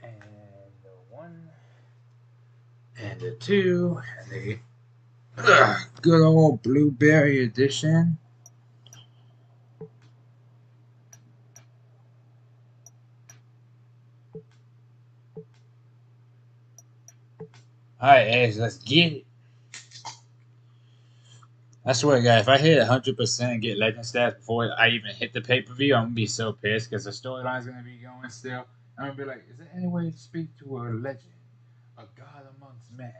and the 1, and the 2, and the good old blueberry edition. Alright, Edge, let's get it. I swear, guys, if I hit 100% and get Legend stats before I even hit the pay-per-view, I'm going to be so pissed because the storyline's going to be going still. I'm going to be like, is there any way to speak to a legend? A god amongst men,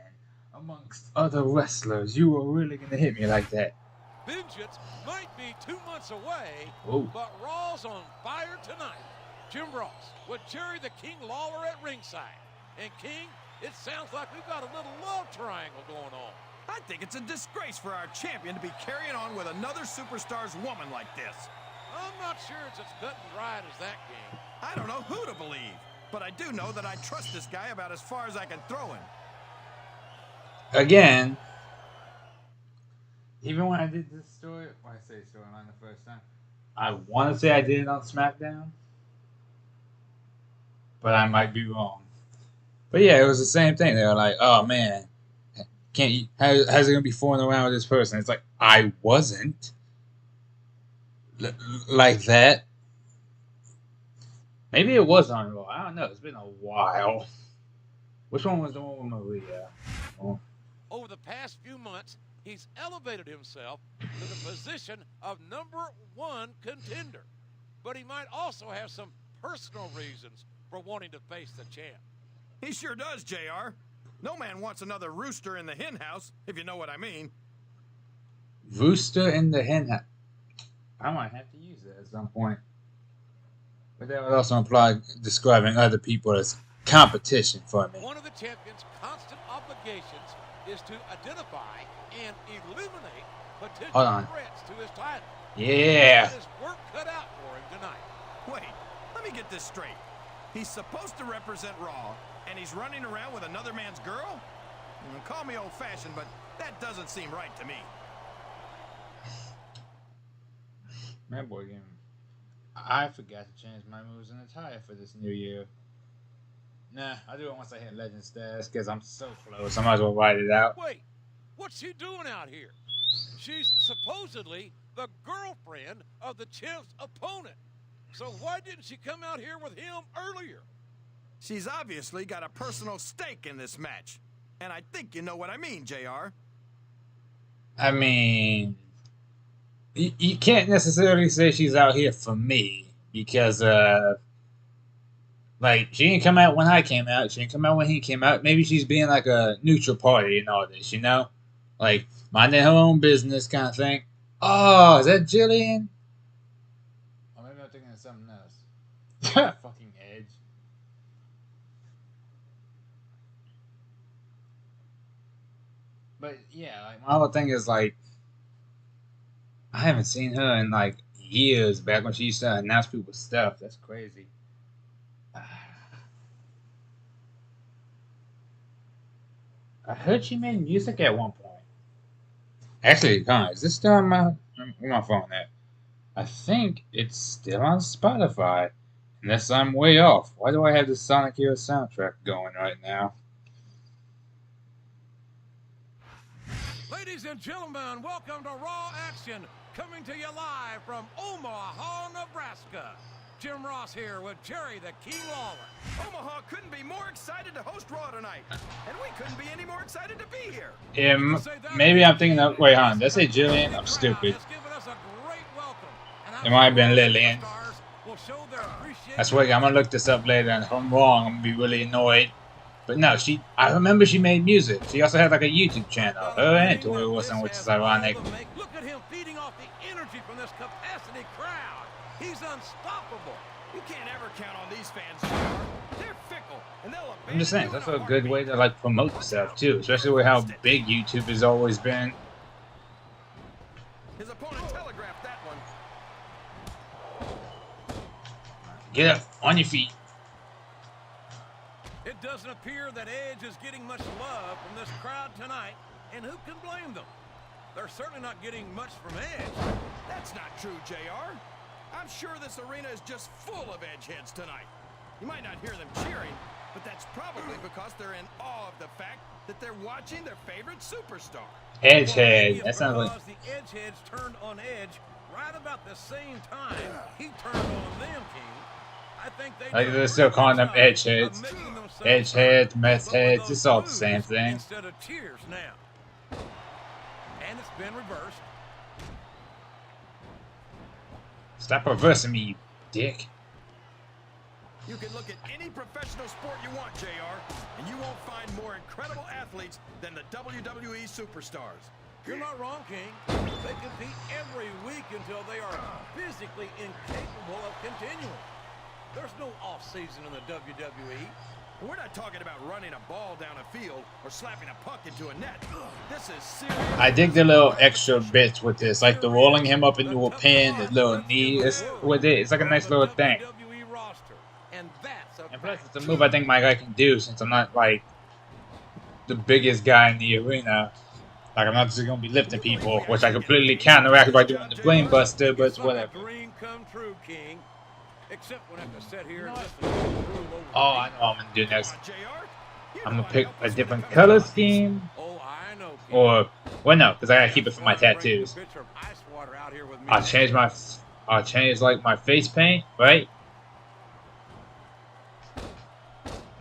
amongst other wrestlers? You were really going to hit me like that. Vengeance might be 2 months away, Ooh. but Raw's on fire tonight. Jim Ross with Jerry the King Lawler at ringside. And King, it sounds like we've got a little love triangle going on. I think it's a disgrace for our champion to be carrying on with another superstar's woman like this. I'm not sure it's as cut and dried as that, King. I don't know who to believe, but I do know that I trust this guy about as far as I can throw him. Again, even when I did this story, when I say storyline the first time, I want to say I did it on Smackdown, but I might be wrong. But yeah, it was the same thing. They were like, "Oh man, can't you? How's it gonna be fooling around with this person?" It's like I wasn't like that. Maybe it was on Raw. I don't know. It's been a while. Which one was the one with Maria? Oh. Over the past few months, he's elevated himself to the position of #1 contender. But he might also have some personal reasons for wanting to face the champ. He sure does, JR. No man wants another rooster in the hen house, if you know what I mean. Rooster in the hen house. I might have to use that at some point. But that would also imply describing other people as competition for me. One of the champion's constant obligations is to identify and eliminate potential threats to his title. Yeah. His work cut out for him tonight. Wait, let me get this straight. He's supposed to represent Raw, and he's running around with another man's girl? Call me old-fashioned, but that doesn't seem right to me. Man, boy, game. I forgot to change my moves and attire for this new year. Nah, I'll do it once I hit Legend status because I'm so close. I might as well write it out. Wait, what's she doing out here? She's supposedly the girlfriend of the champ's opponent. So why didn't she come out here with him earlier? She's obviously got a personal stake in this match. And I think you know what I mean, JR. I mean, you can't necessarily say she's out here for me because, like, she didn't come out when I came out. She didn't come out when he came out. Maybe she's being like a neutral party in all this, you know? Like, minding her own business kind of thing. Oh, is that Jillian? Or maybe I'm thinking of something else. Fucking Edge. But, yeah, like, my whole thing is, like, I haven't seen her in, like, years back when she used to announce people's stuff. That's crazy. I heard she made music at one point. Actually, is this still on my phone at? I think it's still on Spotify. Unless I'm way off. Why do I have the Sonic Hero soundtrack going right now? Ladies and gentlemen, welcome to Raw Action, coming to you live from Omaha, Nebraska. Jim Ross here with Jerry the King Lawler. Omaha couldn't be more excited to host Raw tonight, and we couldn't be any more excited to be here. Maybe I'm thinking of... Wait, hon, did I say Jillian? I'm stupid. It might have been Lillian. I swear, I'm going to look this up later, and if I'm wrong, I'm going to be really annoyed. But no, I remember she made music. She also had like a YouTube channel. Her and Tori Wilson, which is ironic. Look at him feeding off the energy from this capacity crowd. He's unstoppable. You can't ever count on these fans. They're fickle, and they'll abandon. I'm just saying, that's a good way to like promote yourself too, especially with how big YouTube has always been. His opponent telegraphed that one. Get up on your feet. It doesn't appear that Edge is getting much love from this crowd tonight, and who can blame them? They're certainly not getting much from Edge. That's not true, JR. I'm sure this arena is just full of Edge heads tonight. You might not hear them cheering, but that's probably because they're in awe of the fact that they're watching their favorite superstar. Edgehead. That sounds like. Because the Edgeheads turned on Edge right about the same time he turned on them, King. I think they Like did a they're pretty still good calling them job edgeheads. of making themselves Edgeheads, heard, meth but with heads. those It's all the boos same thing. instead of cheers now. And it's been reversed. Stop reversing me, you dick. You can look at any professional sport you want, JR, and you won't find more incredible athletes than the WWE superstars. You're not wrong, King. They compete every week until they are physically incapable of continuing. There's no off-season in the WWE. We're not talking about running a ball down a field or slapping a puck into a net. This is serious. I dig the little extra bits with this, like the rolling him up into a pin, the little knee. With it, it's like a nice little thing. And plus, it's a move I think my guy can do since I'm not like the biggest guy in the arena. Like I'm not just gonna be lifting people, which I completely counteract by doing the Blame Buster, but it's whatever. Dream come true, King. Except when I have to sit here and listen Oh, I know what I'm gonna do next. I'm gonna pick a different color scheme. Oh, I know, King. Or, well, no, because I gotta keep it for my tattoos. I'll change like my face paint, right?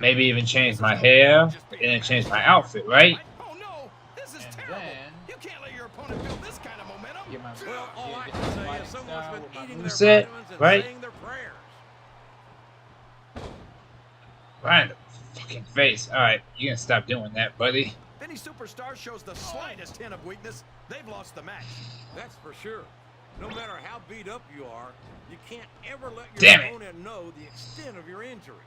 Maybe even change my hair, and then change my outfit, right? Oh no, this is terrible. You can't let your opponent build this kind of momentum. Get my Well, all I can say is someone's been eating their set, vitamins and right? saying their prayers. Right in the fucking face. Alright, you gonna stop doing that, buddy. If any superstar shows the slightest hint of weakness, they've lost the match. That's for sure. No matter how beat up you are, you can't ever let your Damn it. opponent know the extent of your injuries.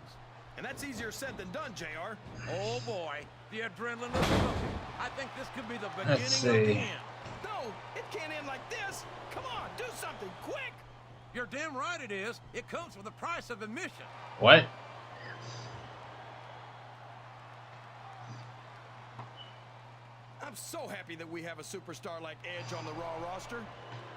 And that's easier said than done, JR. Oh boy, the adrenaline is pumping. I think this could be the beginning Let's of the see. end. No, it can't end like this. Come on, do something quick. You're damn right it is. It comes with the price of admission. What? I'm so happy that we have a superstar like Edge on the Raw roster.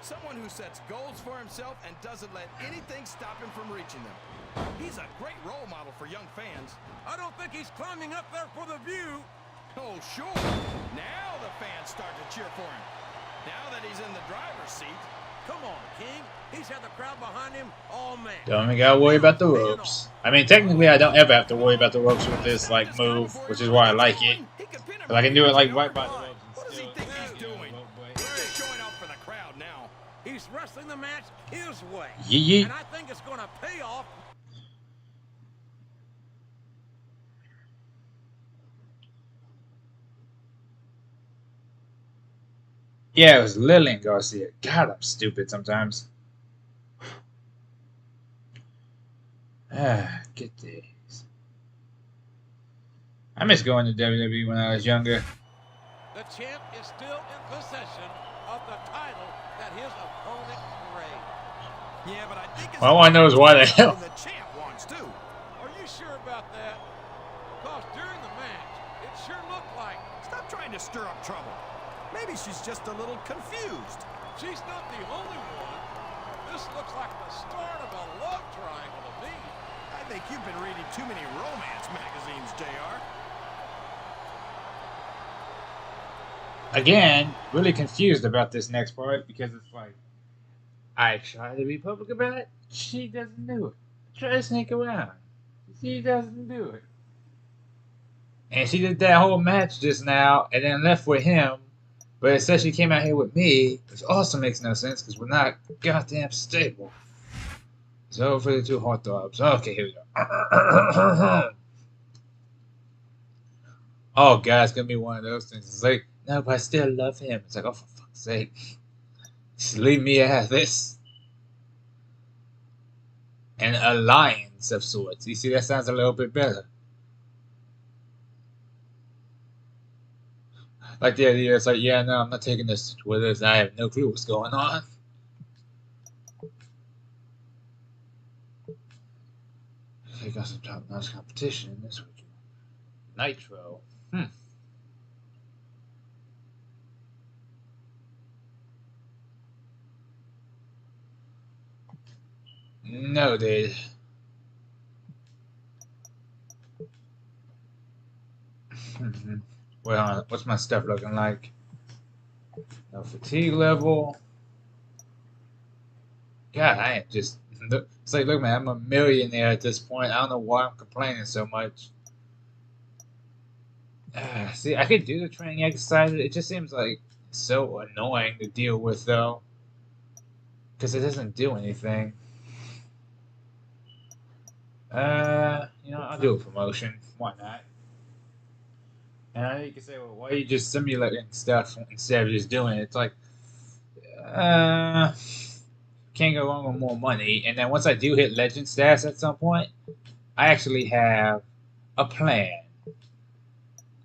Someone who sets goals for himself and doesn't let anything stop him from reaching them. He's a great role model for young fans. I don't think he's climbing up there for the view. Oh, sure. Now the fans start to cheer for him. Now that he's in the driver's seat. Come on, King. He's had the crowd behind him all match. Don't even gotta worry about the ropes. I mean, technically, I don't ever have to worry about the ropes with this, like, move, which is why I like it. But I can do it, like, right by the ropes. What does he think he's doing? He's just showing off for the crowd now. He's wrestling the match his way. Yee. And I think it's going to pay off. Yeah, it was Lillian Garcia. God, I'm stupid sometimes. Get these. I miss going to WWE when I was younger. The champ is still in possession of the title that his opponent craved. Yeah, but I think All I know is why the hell. the champ wants to. Are you sure about that? Because during the match, it sure looked like Stop trying to stir up trouble. Maybe she's just a little confused. she's not the only one. This looks like the start of a love triangle to me. I think you've been reading too many romance magazines, JR. Again, really confused about this next part because it's like, I try to be public about it, she doesn't do it. I try to sneak around, she doesn't do it. And she did that whole match just now and then left with him, but it says she came out here with me, which also makes no sense because we're not goddamn stable. So for the two heartthrobs. Okay, here we go. Oh god, it's gonna be one of those things. It's like, no, but I still love him. It's like, oh, for fuck's sake. Just leave me out of this. An alliance of sorts. You see, that sounds a little bit better. Like the idea, it's like, yeah, no, I'm not taking this with us. I have no clue what's going on. They got some top-notch competition in this week. Nitro. Noted. Well, what's my stuff looking like? No fatigue level. God, I am just. It's like, look, man, I'm a millionaire at this point. I don't know why I'm complaining so much. See, I could do the training exercise. It just seems like so annoying to deal with, though, because it doesn't do anything. I'll do a promotion. Why not? And I know you can say, well, why are you just simulating stuff instead of just doing it? It's like, uh, can't go wrong with more money. And then once I do hit legend status at some point, I actually have a plan.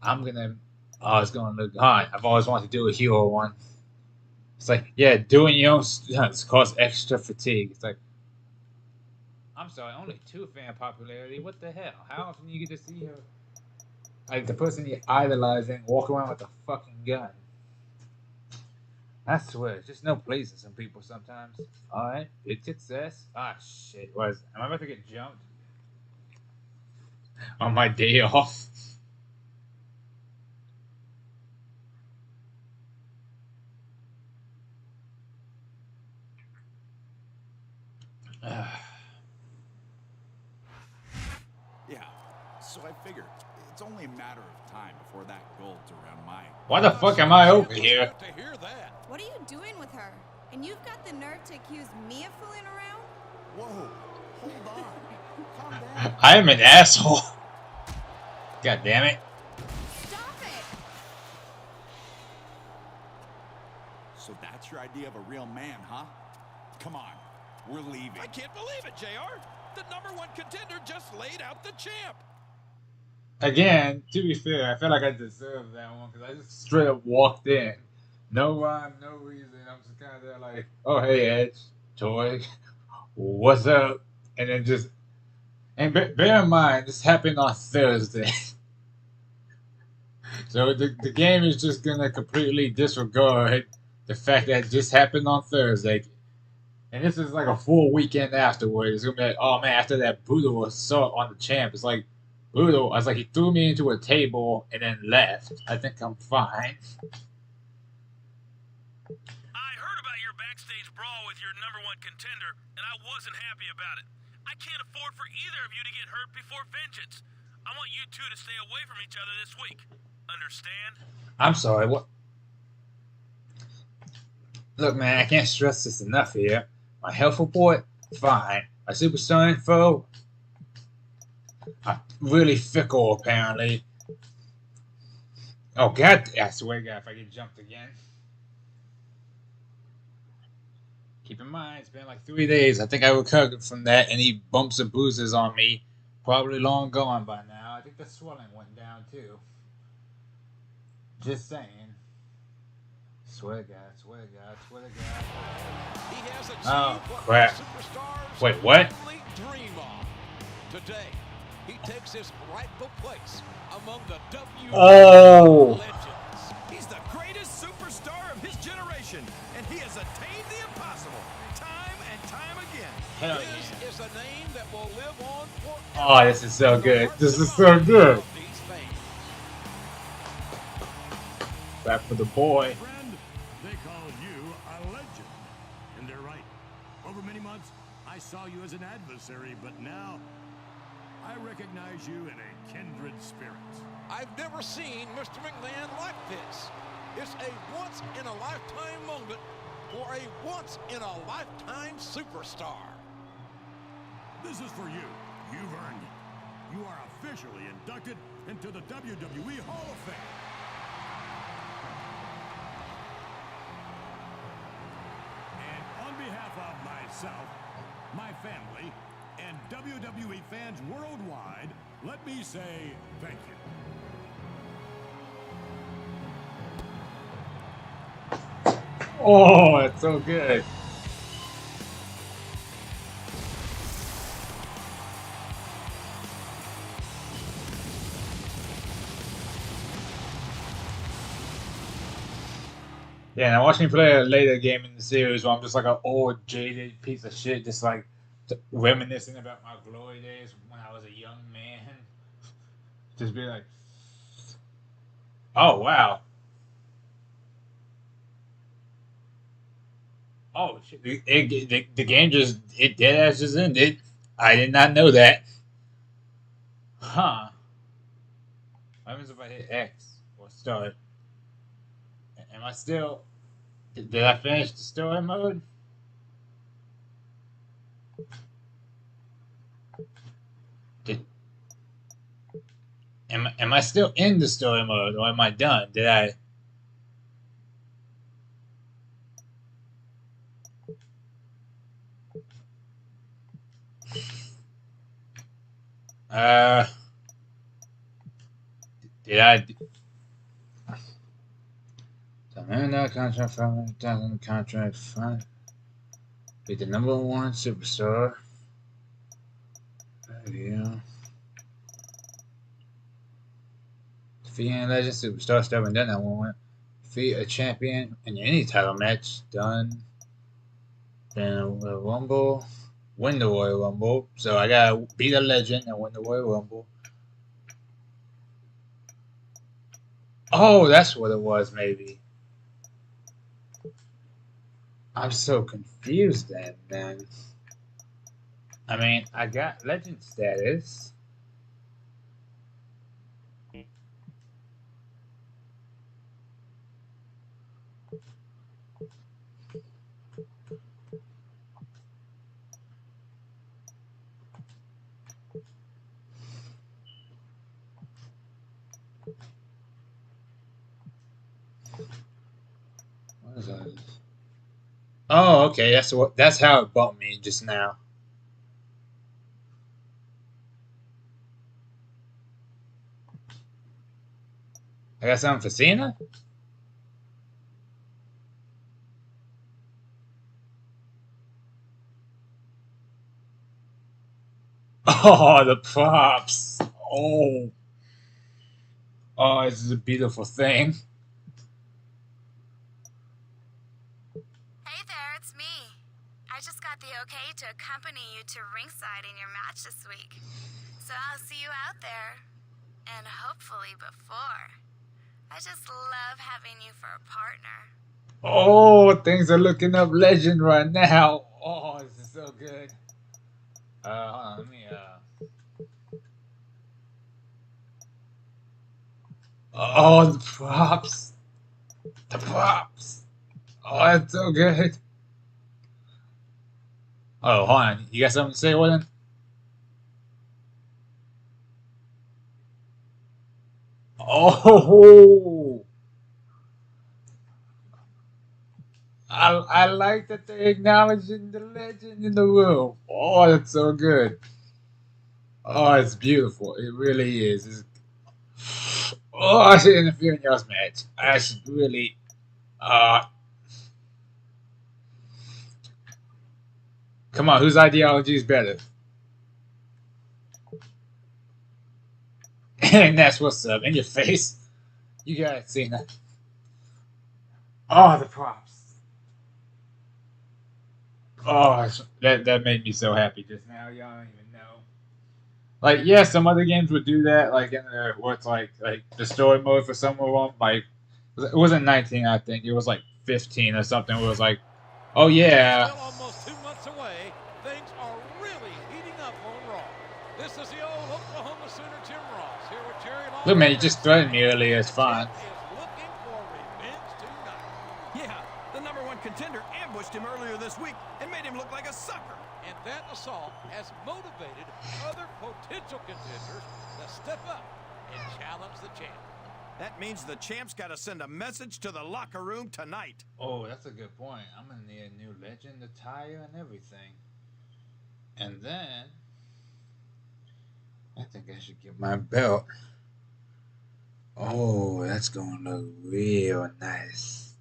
It's gonna look hard. I've always wanted to do a hero one. It's like, yeah, doing your own stunts causes extra fatigue. It's like, I'm sorry, only 2 fan popularity. What the hell? How often do you get to see her, like the person you're idolizing, walk around with a fucking gun? I swear, just no place in some people sometimes. Alright, big success. Ah, shit. Am I about to get jumped on my day off? Yeah, so I figured it's only a matter of time before that gold's around my... Why the fuck am I over here? To hear that. What are you doing with her? And you've got the nerve to accuse me of fooling around? Whoa, hold on. Calm down. I am an asshole. God damn it. Stop it! So that's your idea of a real man, huh? Come on, we're leaving. I can't believe it, JR. The #1 contender just laid out the champ. Again, to be fair, I feel like I deserved that one because I just straight up walked in. No rhyme, no reason. I'm just kind of there like, oh, hey, Edge, Toy, what's up? And then just, and bear in mind, this happened on Thursday. So the game is just going to completely disregard the fact that it just happened on Thursday. And this is like a full weekend afterwards. It's going to be like, oh man, after that brutal assault on the champ, it's like, brutal. I was like, he threw me into a table and then left. I think I'm fine. I heard about your backstage brawl with your #1 contender, and I wasn't happy about it. I can't afford for either of you to get hurt before vengeance. I want you two to stay away from each other this week. Understand? I'm sorry, what? Look, man, I can't stress this enough here. My health report, fine. My superstar info, really fickle, apparently. Oh, God, I swear to God, if I get jumped again. Keep in mind, it's been like 3 days. I think I recovered from that. Any bumps and bruises on me, probably long gone by now. I think the swelling went down, too. Just saying. Swear to God, swear to God, swear to God. He has achieved Oh, what crap. superstars Wait, what? only dream of. Today, he takes his rightful place among the WWE legends. He's the greatest superstar of his generation, and he has attained the impossible time and time again. Hell His yeah. is a name that will live on forever. Oh, this is so in the good. hearts This and is so minds good. of these fans. Back for the boy. Friend, they call you a legend. And they're right. Over many months, I saw you as an adversary, but now I recognize you in a kindred spirit. I've never seen Mr. McMahon like this. It's a once-in-a-lifetime moment for a once-in-a-lifetime superstar. This is for you. You've earned it. You are officially inducted into the WWE Hall of Fame. And on behalf of myself, my family, and WWE fans worldwide, let me say thank you. Oh, it's so good. Yeah, and I watched me play a later game in the series where I'm just like an old, jaded piece of shit, just like reminiscing about my glory days when I was a young man. Just be like, Oh wow. Oh shit. The game just it dead ass just ended. I did not know that. Huh. What happens if I hit X or start? Am I still? Did I finish the story mode? Did am I still in the story mode or am I done? Did I? Uh, did I? That contract from contract fine. Be the number one superstar. Yeah. Defeating legend superstar stubborn done that one. Defeat a champion in any title match done. Then a Rumble. Win the Royal Rumble. So I gotta beat a legend and win the Royal Rumble. Oh, that's what it was, maybe. I'm so confused then, man. I mean, I got legend status. What is that? Oh, okay. That's how it bumped me just now. I got something for Cena? Oh, the props. Oh. Oh, this is a beautiful thing. Hey there, it's me. I just got the okay to accompany you to ringside in your match this week. So I'll see you out there. And hopefully before. I just love having you for a partner. Oh, things are looking up legend right now. Oh, this is so good. Hold on, let me Oh, the props. The props. Oh, that's so good. Oh, hold on. You got something to say, Warden? Oh, I like that they're acknowledging the legend in the room. Oh, that's so good. Oh, it's beautiful. It really is. Oh, I should interfere in y'all's match. I should really. Uh, Come on, whose ideology is better? And that's what's up. In your face. You got it, Cena. Oh, the props. Oh, that made me so happy just now. Y'all don't even know. Like, yeah, some other games would do that, like in the what's like the story mode for some of them. Like, it wasn't 19, I think. It was like 15 or something. It was like, oh yeah. Still almost 2 months away. Things are really heating up on Raw. This is the old Oklahoma Sooner Jim Ross here with Jerry Lawler. Look, man, you just threatened me earlier. It's fine. Is looking for revenge tonight. Yeah, the number one contender ambushed him earlier this week and made him look like a sucker. And that assault has motivated other potential contenders to step up and challenge the champ. That means the champ's got to send a message to the locker room tonight. Oh, that's a good point. I'm gonna need a new legend attire and everything. And then I think I should get my belt. Oh, that's gonna look real nice.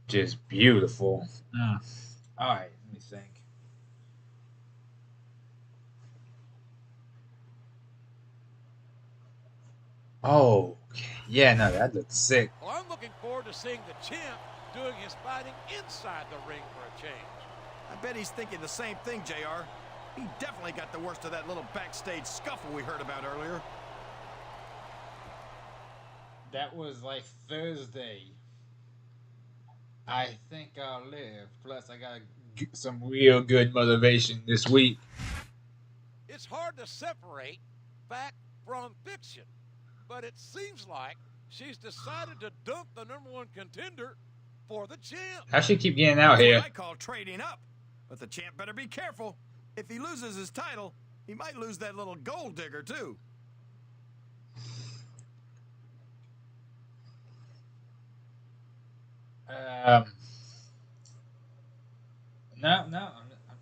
Just beautiful. Alright, let me think. Oh, yeah, no, that looks sick. Well, I'm looking forward to seeing the champ doing his fighting inside the ring for a change. I bet he's thinking the same thing, JR. He definitely got the worst of that little backstage scuffle we heard about earlier. that was like Thursday. I think I'll live. Plus, I got some real good motivation this week. It's hard to separate fact from fiction, but it seems like she's decided to dump the #1 contender for the champ. How she keep getting out That's here? what I call trading up. But the champ better be careful. If he loses his title, he might lose that little gold digger too. No,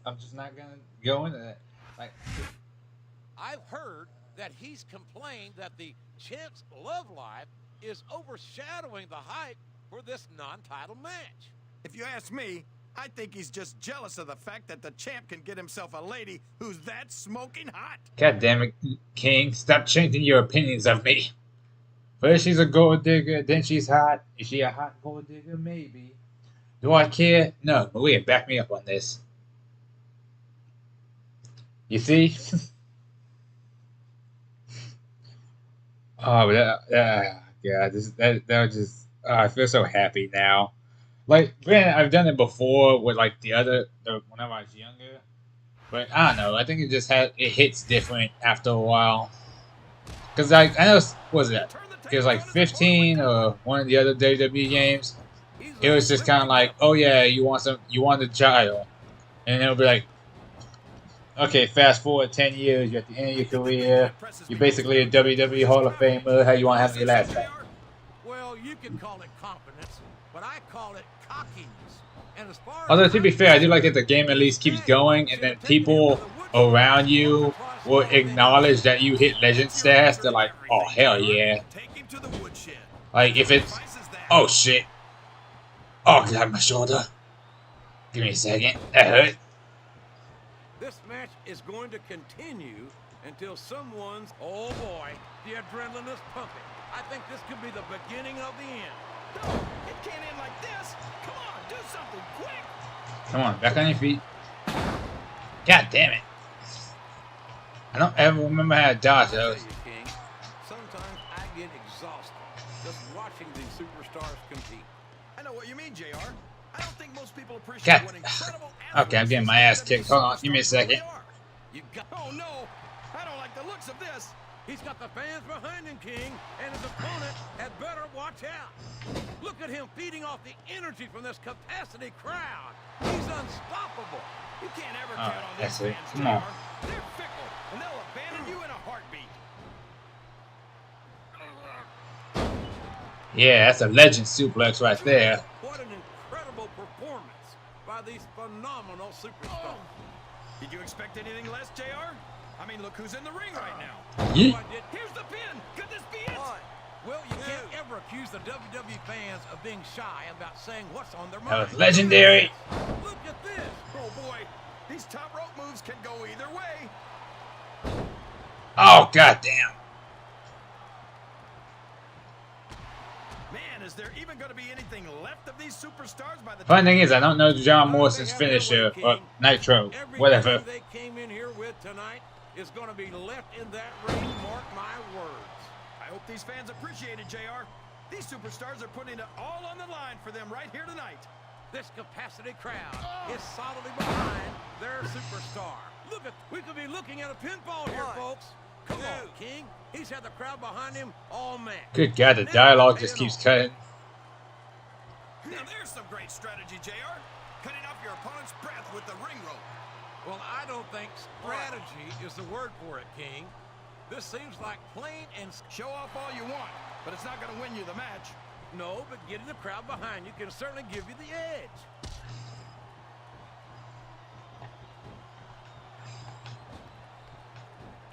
I'm just not gonna go into that. Like, I've heard that he's complained that the champ's love life is overshadowing the hype for this non-title match. If you ask me, I think he's just jealous of the fact that the champ can get himself a lady who's that smoking hot. God damn it, King! Stop changing your opinions of me. First she's a gold digger, then she's hot. Is she a hot gold digger? Maybe. Do I care? No, Maria, back me up on this. You see? Oh, God, that was just. Oh, I feel so happy now. Like, granted, I've done it before with like whenever I was younger, but I don't know. I think it hits different after a while. Cause like I know, what was it? It was like 15 or one of the other WWE games. It was just kind of like, oh yeah, you want a child, and it'll be like, okay, fast forward 10 years, you're at the end of your career, you're basically a WWE Hall of Famer. How you want to have your last name? Well, you can call it confidence, but I call it cockiness. And as far Although to be fair, I do like that the game at least keeps going, and then people around you will acknowledge that you hit legend stats. They're like, oh hell yeah! Like if it's, oh shit, oh god, my shoulder. Give me a second, that hurt. This match is going to continue until someone's, oh boy, the adrenaline is pumping. I think this could be the beginning of the end. No, it can't end like this. Come on, do something quick. Come on, back on your feet. God damn it. I don't ever remember how to dodge those. King, sometimes I get exhausted just watching these superstars compete. I know what you mean, JR. I don't think most people appreciate God. what incredible Okay, I'm getting my ass kicked. Hold on, give me a second. Oh no, I don't like the looks of this. He's got the fans behind him, King, and his opponent had better watch out. Look at him feeding off the energy from this capacity crowd. He's unstoppable. You can't ever count on that's these it. fans, Come on. JR. They're fickle, and they'll abandon you in a heartbeat. Yeah, that's a legend suplex right there. What an incredible performance by these phenomenal superstars. Did you expect anything less, JR? I mean, look who's in the ring right now. Yeah. Here's the pin. Could this be it? Well, you can't ever accuse the WWE fans of being shy about saying what's on their That mind. was legendary. Look at this. Oh boy, these top rope moves can go either way. Oh god damn. Man, is there even going to be anything left of these superstars by the Funny thing is, I don't know John Morrison's finisher or Nitro, whatever. Everything they came in here with tonight is going to be left in that ring, mark my words. I hope these fans appreciate it, JR. These superstars are putting it all on the line for them right here tonight. This capacity crowd is solidly behind their superstar. Look at, we could be looking at a pinfall here, folks. Come on, King. He's had the crowd behind him all match. Good god, the dialogue just keeps cutting. Now there's some great strategy, JR. Cutting off your opponent's breath with the ring rope. Well, I don't think strategy is the word for it, King. This seems like plain and... Show off all you want, but it's not going to win you the match. No, but getting the crowd behind you can certainly give you the edge.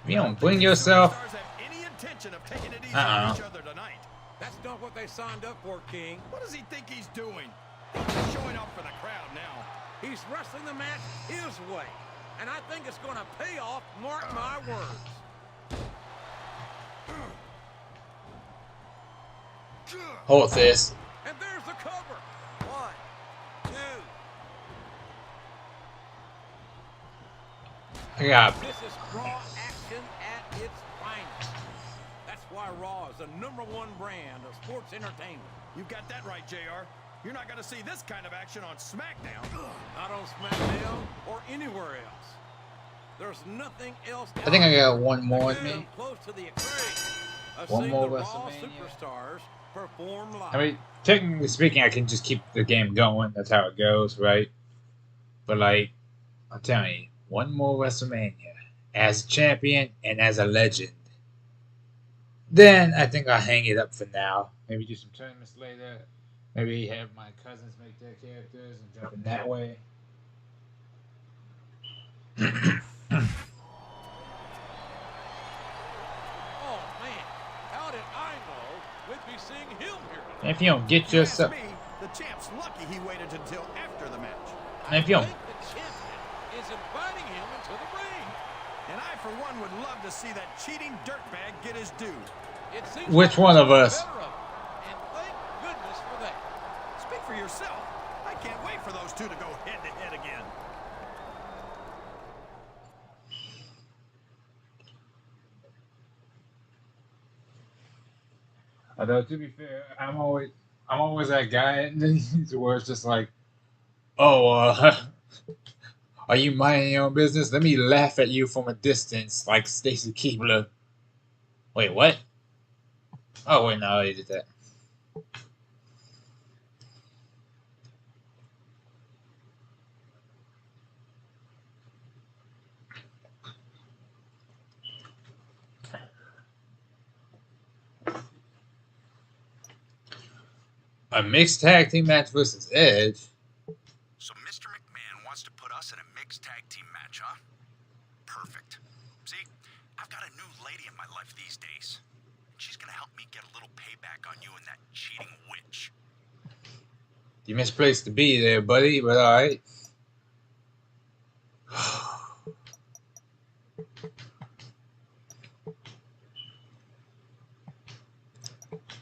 You don't bring yourself. Superstars have any intention of taking it easy Uh-oh. on each other tonight. That's not what they signed up for, King. What does he think he's doing? He's just showing off for the crowd now. He's wrestling the match his way. And I think it's going to pay off, mark my words. Hold this. And there's the cover. 1, 2. Yeah. This is raw action at its finest. That's why why Raw is the #1 brand of sports entertainment. You've got that right, JR. You're not going to see this kind of action on Smackdown. Not on Smackdown or anywhere else. There's nothing else. I think I got one more in me. Close to the extreme of One seeing more the Raw WrestleMania. superstars perform live. I mean, technically speaking, I can just keep the game going. That's how it goes, right? But like, I'm telling you, one more WrestleMania as a champion and as a legend. Then I think I'll hang it up for now. Maybe do some tournaments later. Maybe have my cousins make their characters and jump in that way. Oh man, how did I know we'd be seeing him here tonight? And if you don't get yourself, Me, the champ's lucky he waited until after the match. and if you I don't, think the champion is inviting him into the ring. And I, for one, would love to see that cheating dirtbag get his due. It seems Which like one we're of us? better of it, and thank goodness for that. Speak for yourself. I can't wait for those two to go head-to-head again. although to be fair, I'm always that guy where it's just like, oh, are you minding your own business? Let me laugh at you from a distance, like Stacy Keibler. Wait, what? Oh wait, no, he did that. A mixed tag team match versus Edge. So Mr. McMahon wants to put us in a mixed tag team match, huh? Perfect. See, I've got a new lady in my life these days. She's gonna help me get a little payback on you and that cheating witch. You misplaced to be there, buddy, but alright.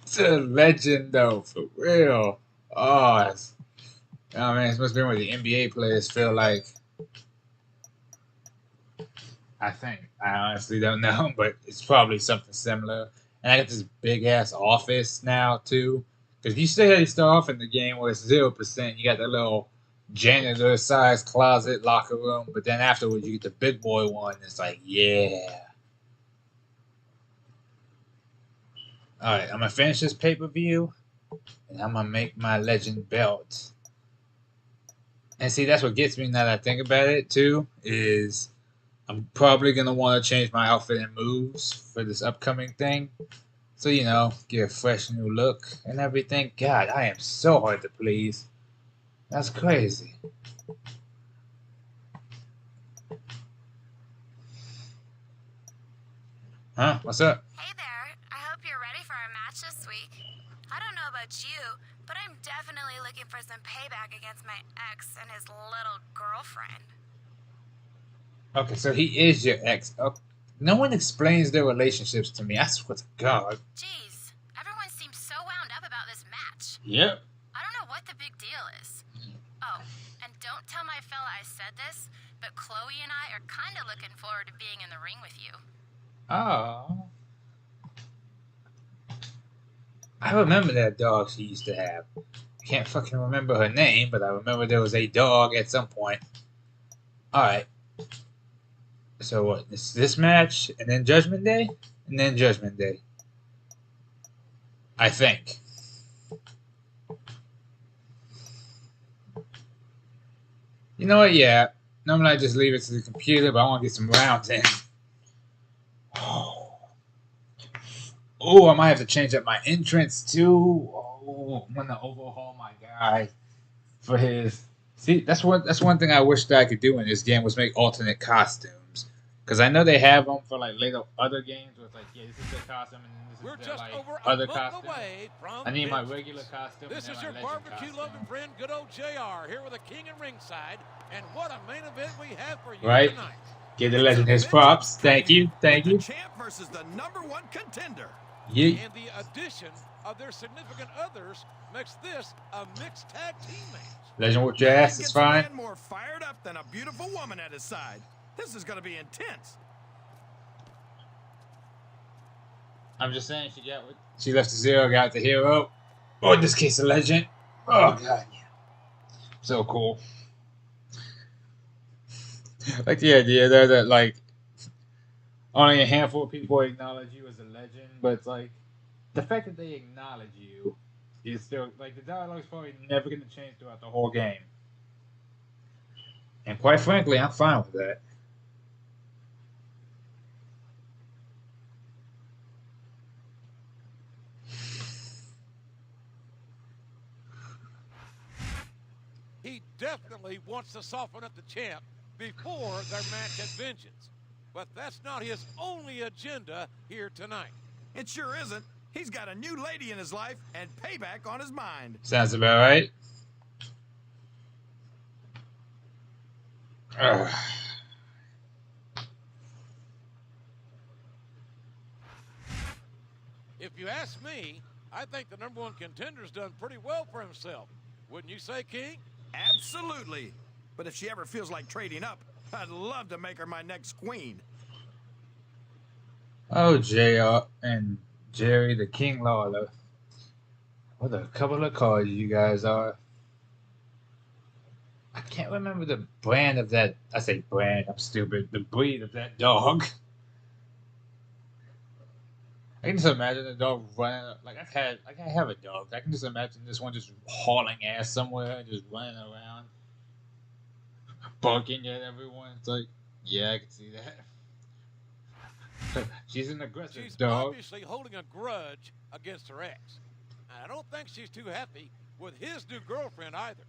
It's a legend, though, for real. Oh, man, it must be what the NBA players feel like. I think. I honestly don't know, but it's probably something similar. And I got this big ass office now, too. Because you say you start off in the game where it's 0%, you got that little janitor sized closet locker room, but then afterwards you get the big boy one. It's like, yeah. Alright, I'm going to finish this pay-per-view, and I'm going to make my legend belt. And see, that's what gets me now that I think about it, too, is I'm probably going to want to change my outfit and moves for this upcoming thing. So, you know, get a fresh new look and everything. God, I am so hard to please. That's crazy. Huh? What's up? Hey there, I hope you're ready for our match this week. I don't know about you, but I'm definitely looking for some payback against my ex and his little girlfriend. Okay, so he is your ex. Oh, no one explains their relationships to me. I swear to God. Jeez, everyone seems so wound up about this match. Yep. I don't know what the big deal is. Oh, and don't tell my fella I said this, but Chloe and I are kind of looking forward to being in the ring with you. Oh. I remember that dog she used to have. I can't fucking remember her name, but I remember there was a dog at some point. Alright. So what? This match, and then Judgment Day? And then Judgment Day. I think. You know what? Yeah. Normally I just leave it to the computer, but I want to get some rounds in. Oh, I might have to change up my entrance too. Oh, I'm gonna overhaul my guy for his. See, that's one thing I wish that I could do in this game was make alternate costumes, because I know they have them for like later other games where it's like, yeah, this is their costume and then We're this is their just like over other a month costume. away from I need my Vince. regular costume. This and is then your my legend barbecue costume. loving friend, good old JR, here with the king and ringside. And what a main event we have for you Right? tonight. Give the legend his props. Thank you. Thank The you. champ versus the #1 contender. Yeah. And the addition of their significant others makes this a mixed tag team match. Legend with your ass is Gets a fine. man more fired up than a beautiful woman at his side. This is going to be intense. I'm just saying she left the zero, got the hero. Or in this case, a legend. Oh god, yeah. So cool. Like the idea there that like only a handful of people acknowledge you as a legend, but it's like the fact that they acknowledge you is still like the dialogue's probably never gonna change throughout the whole game. And quite frankly, I'm fine with that. He definitely wants to soften up the champ before their match at Vengeance. But that's not his only agenda here tonight. It sure isn't. He's got a new lady in his life and payback on his mind. Sounds about right. Ugh. If you ask me, I think the number one contender's done pretty well for himself. Wouldn't you say, King? Absolutely. But if she ever feels like trading up, I'd love to make her my next queen. Oh, JR and Jerry the King Lawler. What a couple of cards you guys are. I can't remember the brand of that. I say brand, I'm stupid. The breed of that dog. I can just imagine the dog running. Like I have a dog. I can just imagine this one just hauling ass somewhere and just running around, barking at everyone. It's like, yeah, I can see that. She's an aggressive She's dog. obviously holding a grudge against her ex. I don't think she's too happy with his new girlfriend either.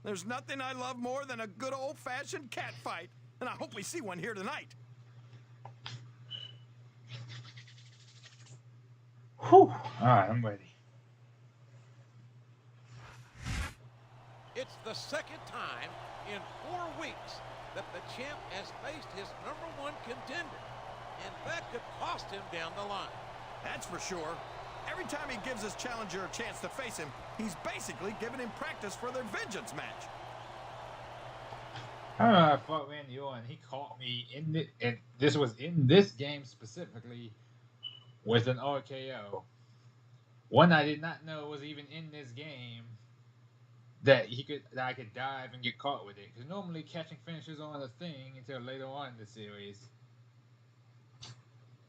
There's nothing I love more than a good old-fashioned cat fight, and I hope we see one here tonight. Whew. Alright, I'm ready. It's the second time in 4 weeks that the champ has faced his number one contender, and that could cost him down the line. That's for sure. Every time he gives his challenger a chance to face him, he's basically giving him practice for their vengeance match. I remember I fought Randy Orton. He caught me and this was in this game specifically with an RKO. One I did not know was even in this game that I could dive and get caught with it. Because normally catching finishes on a thing until later on in the series.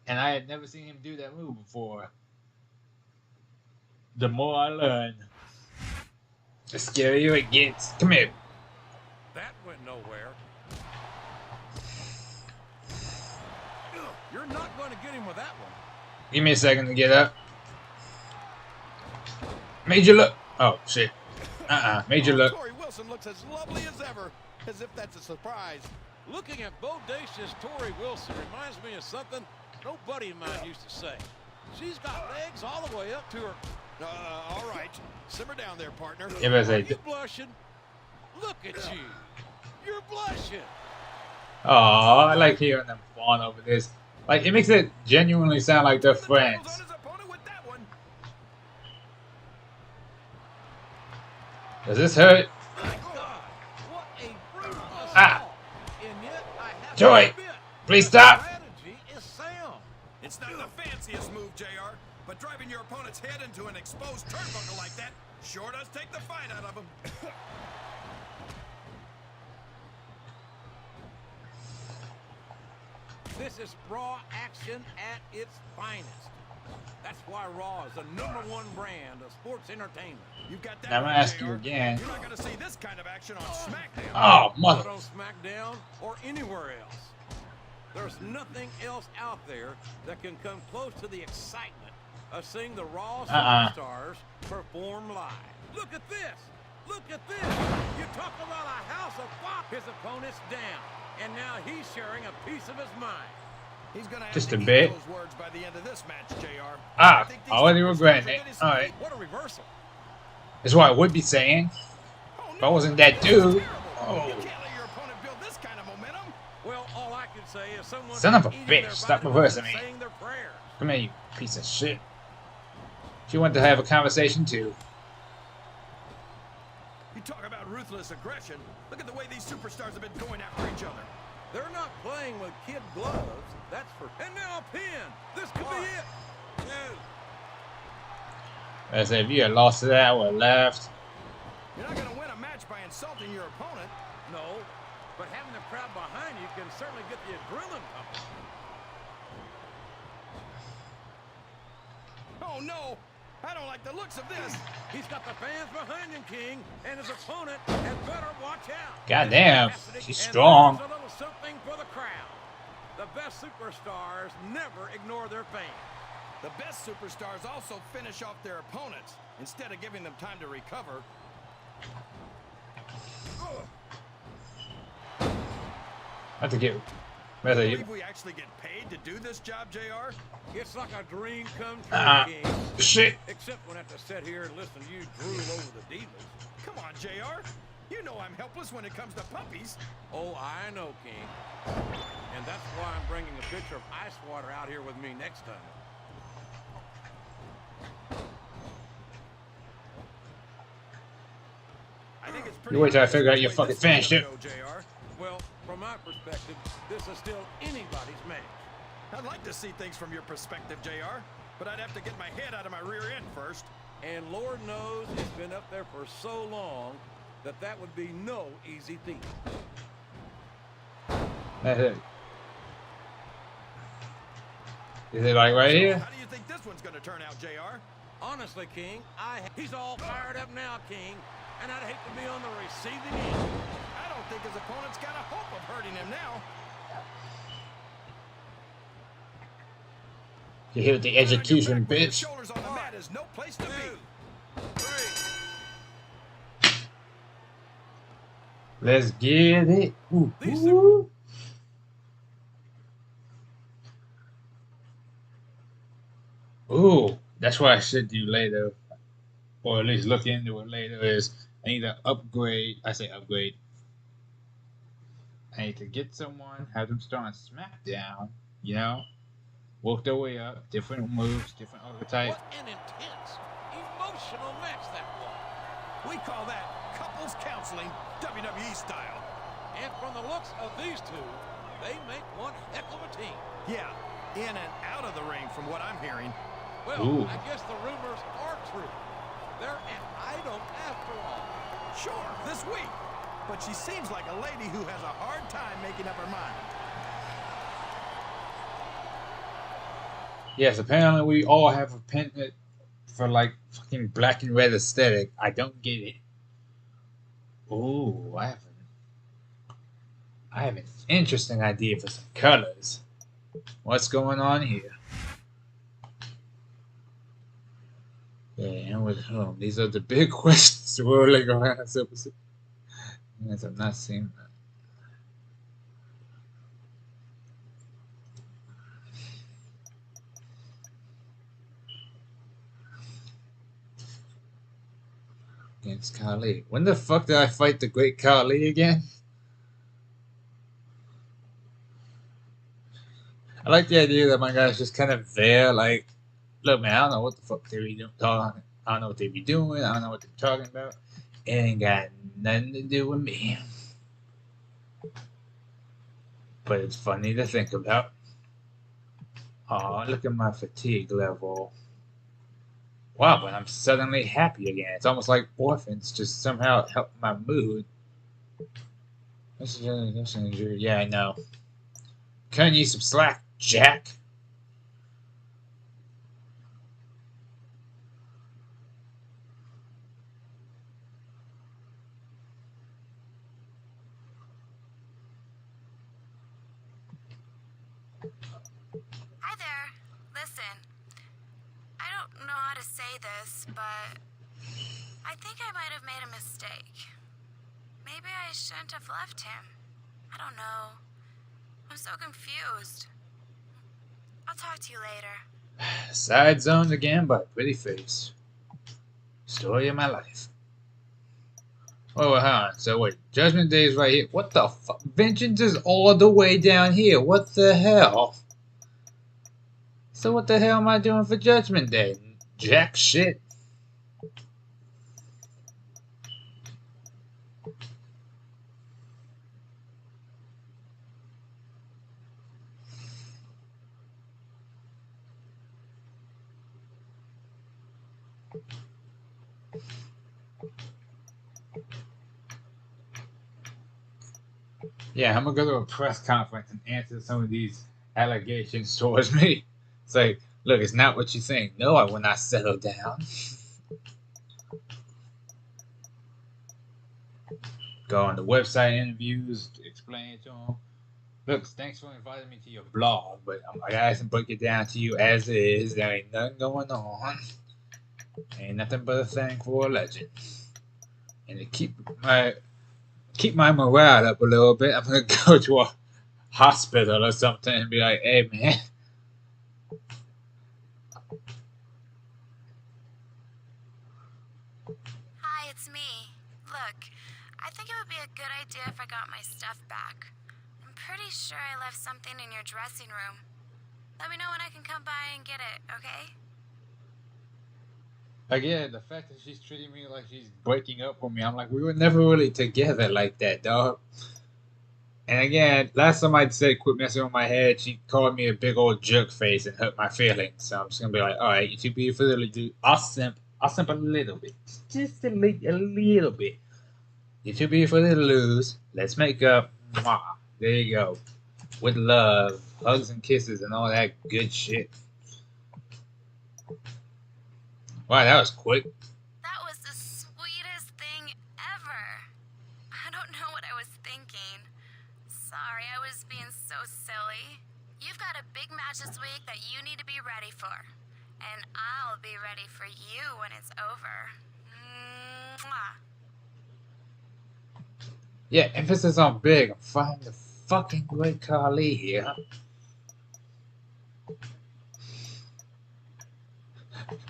And I had never seen him do that move before. The more I learn, the scarier it gets. Come here. That went nowhere. You're not going to get him with that one. Give me a second to get up. Major look. Oh, shit. Major look. Tori Wilson looks as lovely as ever, as if that's a surprise. Looking at bodacious Tori Wilson reminds me of something no buddy of mine used to say. She's got legs all the way up to her. All right. Simmer down there, partner. Yeah, but Are you blushing? Look at you. You're blushing. Aw, I like hearing them fawn over this. Like, it makes it genuinely sound like they're friends. On his opponent with that one. Does this hurt? My God, what a brutal assault. Ah. And yet I have Joy, to admit, please the stop. strategy is sound. It's not the fanciest move, JR, but driving your opponent's head into an exposed turnbuckle like that sure does take the fight out of him. This is Raw action at its finest. That's why Raw is the #1 brand of sports entertainment. You got that I'm gonna right, ask JR. you again. You're not going to see this kind of action on Smackdown. Oh, Not mother. on Smackdown or anywhere else. There's nothing else out there that can come close to the excitement of seeing the Raw superstars perform live. Look at this. Look at this. You talk about a house of fire. His opponent's down, and now he's sharing a piece of his mind. He's going to have Just to a eat bit. those words by the end of this match, JR. Ah, I think these already superstars regretting are it. getting All some right. What a reversal. That's what I would be saying. If I wasn't that dude. You Oh. can't let your opponent build this kind of momentum. Well, all I can say is someone Son of a eating bitch, their stop vitamins reversing and me. saying their prayers. Come here, you piece of shit. She wanted to have a conversation too. You talk about ruthless aggression. Look at the way these superstars have been going after each other. They're not playing with kid gloves. That's for. And now a pin. This could be it. I said, if you had lost to that, I would have laughed. You're not going to win a match by insulting your opponent. No, but having the crowd behind you can certainly get the adrenaline pumping. Oh, no. I don't like the looks of this. He's got the fans behind him, King, and his opponent had better watch out. Goddamn, she's strong. And there's a little something for the crowd. The best superstars never ignore their fans. The best superstars also finish off their opponents instead of giving them time to recover. I have to get. I believe we actually get paid to do this job, JR. It's like a dream come true, King. Shit. Except when I have to sit here and listen to you drool over the divas. Come on, JR. You know I'm helpless when it comes to puppies. Oh, I know, King. And that's why I'm bringing a pitcher of ice water out here with me next time. I think it's pretty You wait till I obvious figure out which you way fucking this one's finished gonna it. go, JR. Well, from my perspective, this is still anybody's match. I'd like to see things from your perspective, JR, but I'd have to get my head out of my rear end first. And Lord knows it's been up there for so long that that would be no easy feat. Is it like right here? How do you think this one's going to turn out, JR? Honestly, King, he's all fired up now, King, and I'd hate to be on the receiving end. I don't think his opponent's got a hope of hurting him now. You hear the execution, bitch. Shoulders on the mat is no place to be. 3. Let's get it. Ooh, ooh. Ooh, that's what I should do later, or at least look into it later. Is I need to upgrade. I say upgrade. I need to get someone, have them start on Smackdown. You know, work their way up, different moves, different archetypes. What an intense, emotional match that was. We call that couples counseling, WWE style. And from the looks of these two, they make one heck of a team. Yeah, in and out of the ring from what I'm hearing. Well, Ooh. I guess the rumors are true. They're an item after all. Sure, this week. But she seems like a lady who has a hard time making up her mind. Yes, apparently we all have a pendant for like fucking black and red aesthetic. I don't get it. Ooh, I have an interesting idea for some colors. What's going on here? Yeah, and with whom? These are the big questions swirling around this episode. Yes, I'm not seeing that. Against Kali. When the fuck did I fight the great Kali again? I like the idea that my guy's just kind of there, like, look, man, I don't know what the fuck they be doing. I don't know what they be doing. I don't know what they're talking about. It ain't got nothing to do with me. But it's funny to think about. Oh, look at my fatigue level. Wow, but I'm suddenly happy again. It's almost like orphans just somehow help my mood. This is yeah, I know. Can you use some slack, Jack? Hi there. Listen, I don't know how to say this, but I think I might have made a mistake. Maybe I shouldn't have left him. I don't know. I'm so confused. I'll talk to you later. Side zoned again by Pretty Face. Story of my life. Oh, hold on. So wait, Judgment Day is right here. What the fuck? Vengeance is all the way down here. What the hell? So what the hell am I doing for Judgment Day? Jack shit. Yeah, I'm gonna go to a press conference and answer some of these allegations towards me. It's like, look, it's not what you think. No, I will not settle down. Go on the website interviews, explain it to them. Look, thanks for inviting me to your blog, but I gotta break it down to you as is. There ain't nothing going on. Ain't nothing but a thing for a legend. And to keep my morale up a little bit, I'm gonna go to a hospital or something and be like, hey man. Hi, it's me. Look, I think it would be a good idea if I got my stuff back. I'm pretty sure I left something in your dressing room. Let me know when I can come by and get it, okay? Again, the fact that she's treating me like she's breaking up with me, I'm like, we were never really together like that, dog. And again, last time I said quit messing with my head, she called me a big old jerk face and hurt my feelings. So I'm just gonna be like, all right, you too beautiful to do. I'll simp a little bit, just a little bit. You're too beautiful to lose. Let's make up. Mwah. There you go. With love, hugs and kisses, and all that good shit. Wow, that was quick. That was the sweetest thing ever. I don't know what I was thinking. Sorry, I was being so silly. You've got a big match this week that you need to be ready for. And I'll be ready for you when it's over. Mwah. Yeah, emphasis on big. I'm fighting the fucking Great Khali here.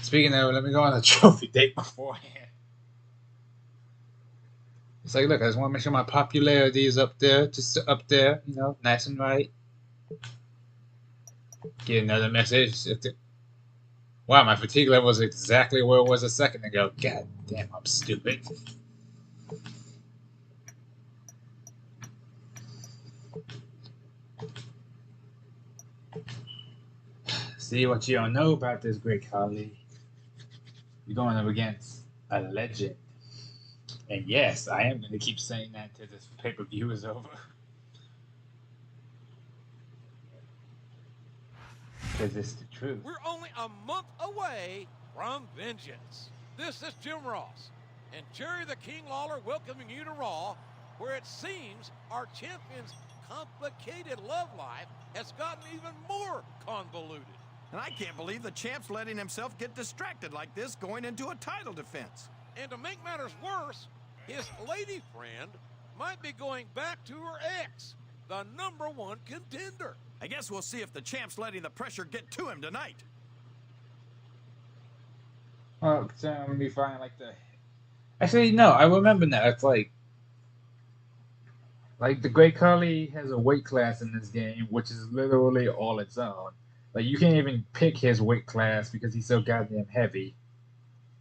Speaking of, let me go on a trophy date beforehand. It's like, look, I just want to make sure my popularity is up there, just up there, you know, nice and right. Get another message. Wow, my fatigue level is exactly where it was a second ago. God damn, I'm stupid. See what you don't know about this Great Khali. You're going up against a legend. And yes, I am going to keep saying that until this pay-per-view is over. Because it's the truth. We're only a month away from Vengeance. This is Jim Ross and Jerry the King Lawler welcoming you to Raw, where it seems our champion's complicated love life has gotten even more convoluted. And I can't believe the champ's letting himself get distracted like this going into a title defense. And to make matters worse, his lady friend might be going back to her ex, the #1 contender. I guess we'll see if the champ's letting the pressure get to him tonight. Oh, so I'm going to be fine like the... Actually, no, I remember now. It's like the Great Khali has a weight class in this game, which is literally all its own. Like, you can't even pick his weight class because he's so goddamn heavy.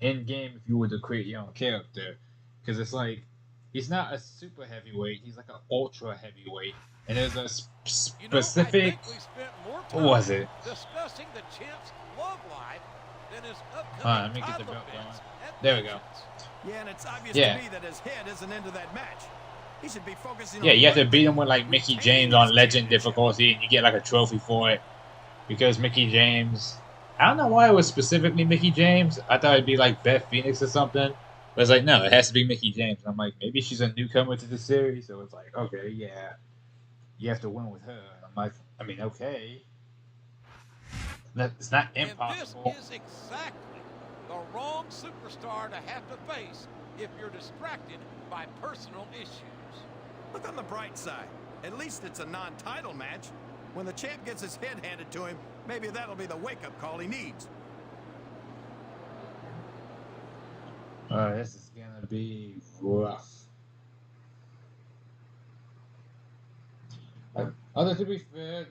In game, if you were to create your own character, because it's like he's not a super heavyweight; he's like an ultra heavyweight. And there's a specific. You know, I think we spent more time what was it? discussing the champ's love life than his upcoming Let me get the title belt defense going. at There we go. Vengeance. Yeah, and it's obvious Yeah. to me that his head isn't into that match. He should be focusing Yeah, on you have to winning beat him with like and Mickey retaining James on his Legend championship. difficulty, and you get like a trophy for it. Because Mickey James, I don't know why it was specifically Mickey James. I thought it'd be like Beth Phoenix or something. But it's like, no, it has to be Mickey James. I'm like, maybe she's a newcomer to the series, so it's like, okay, yeah, you have to win with her. And I'm like, I mean, okay. It's not impossible. And this is exactly the wrong superstar to have to face if you're distracted by personal issues. Look on the bright side. At least it's a non-title match. When the champ gets his head handed to him, maybe that'll be the wake-up call he needs. This is gonna be rough. Although to be fair,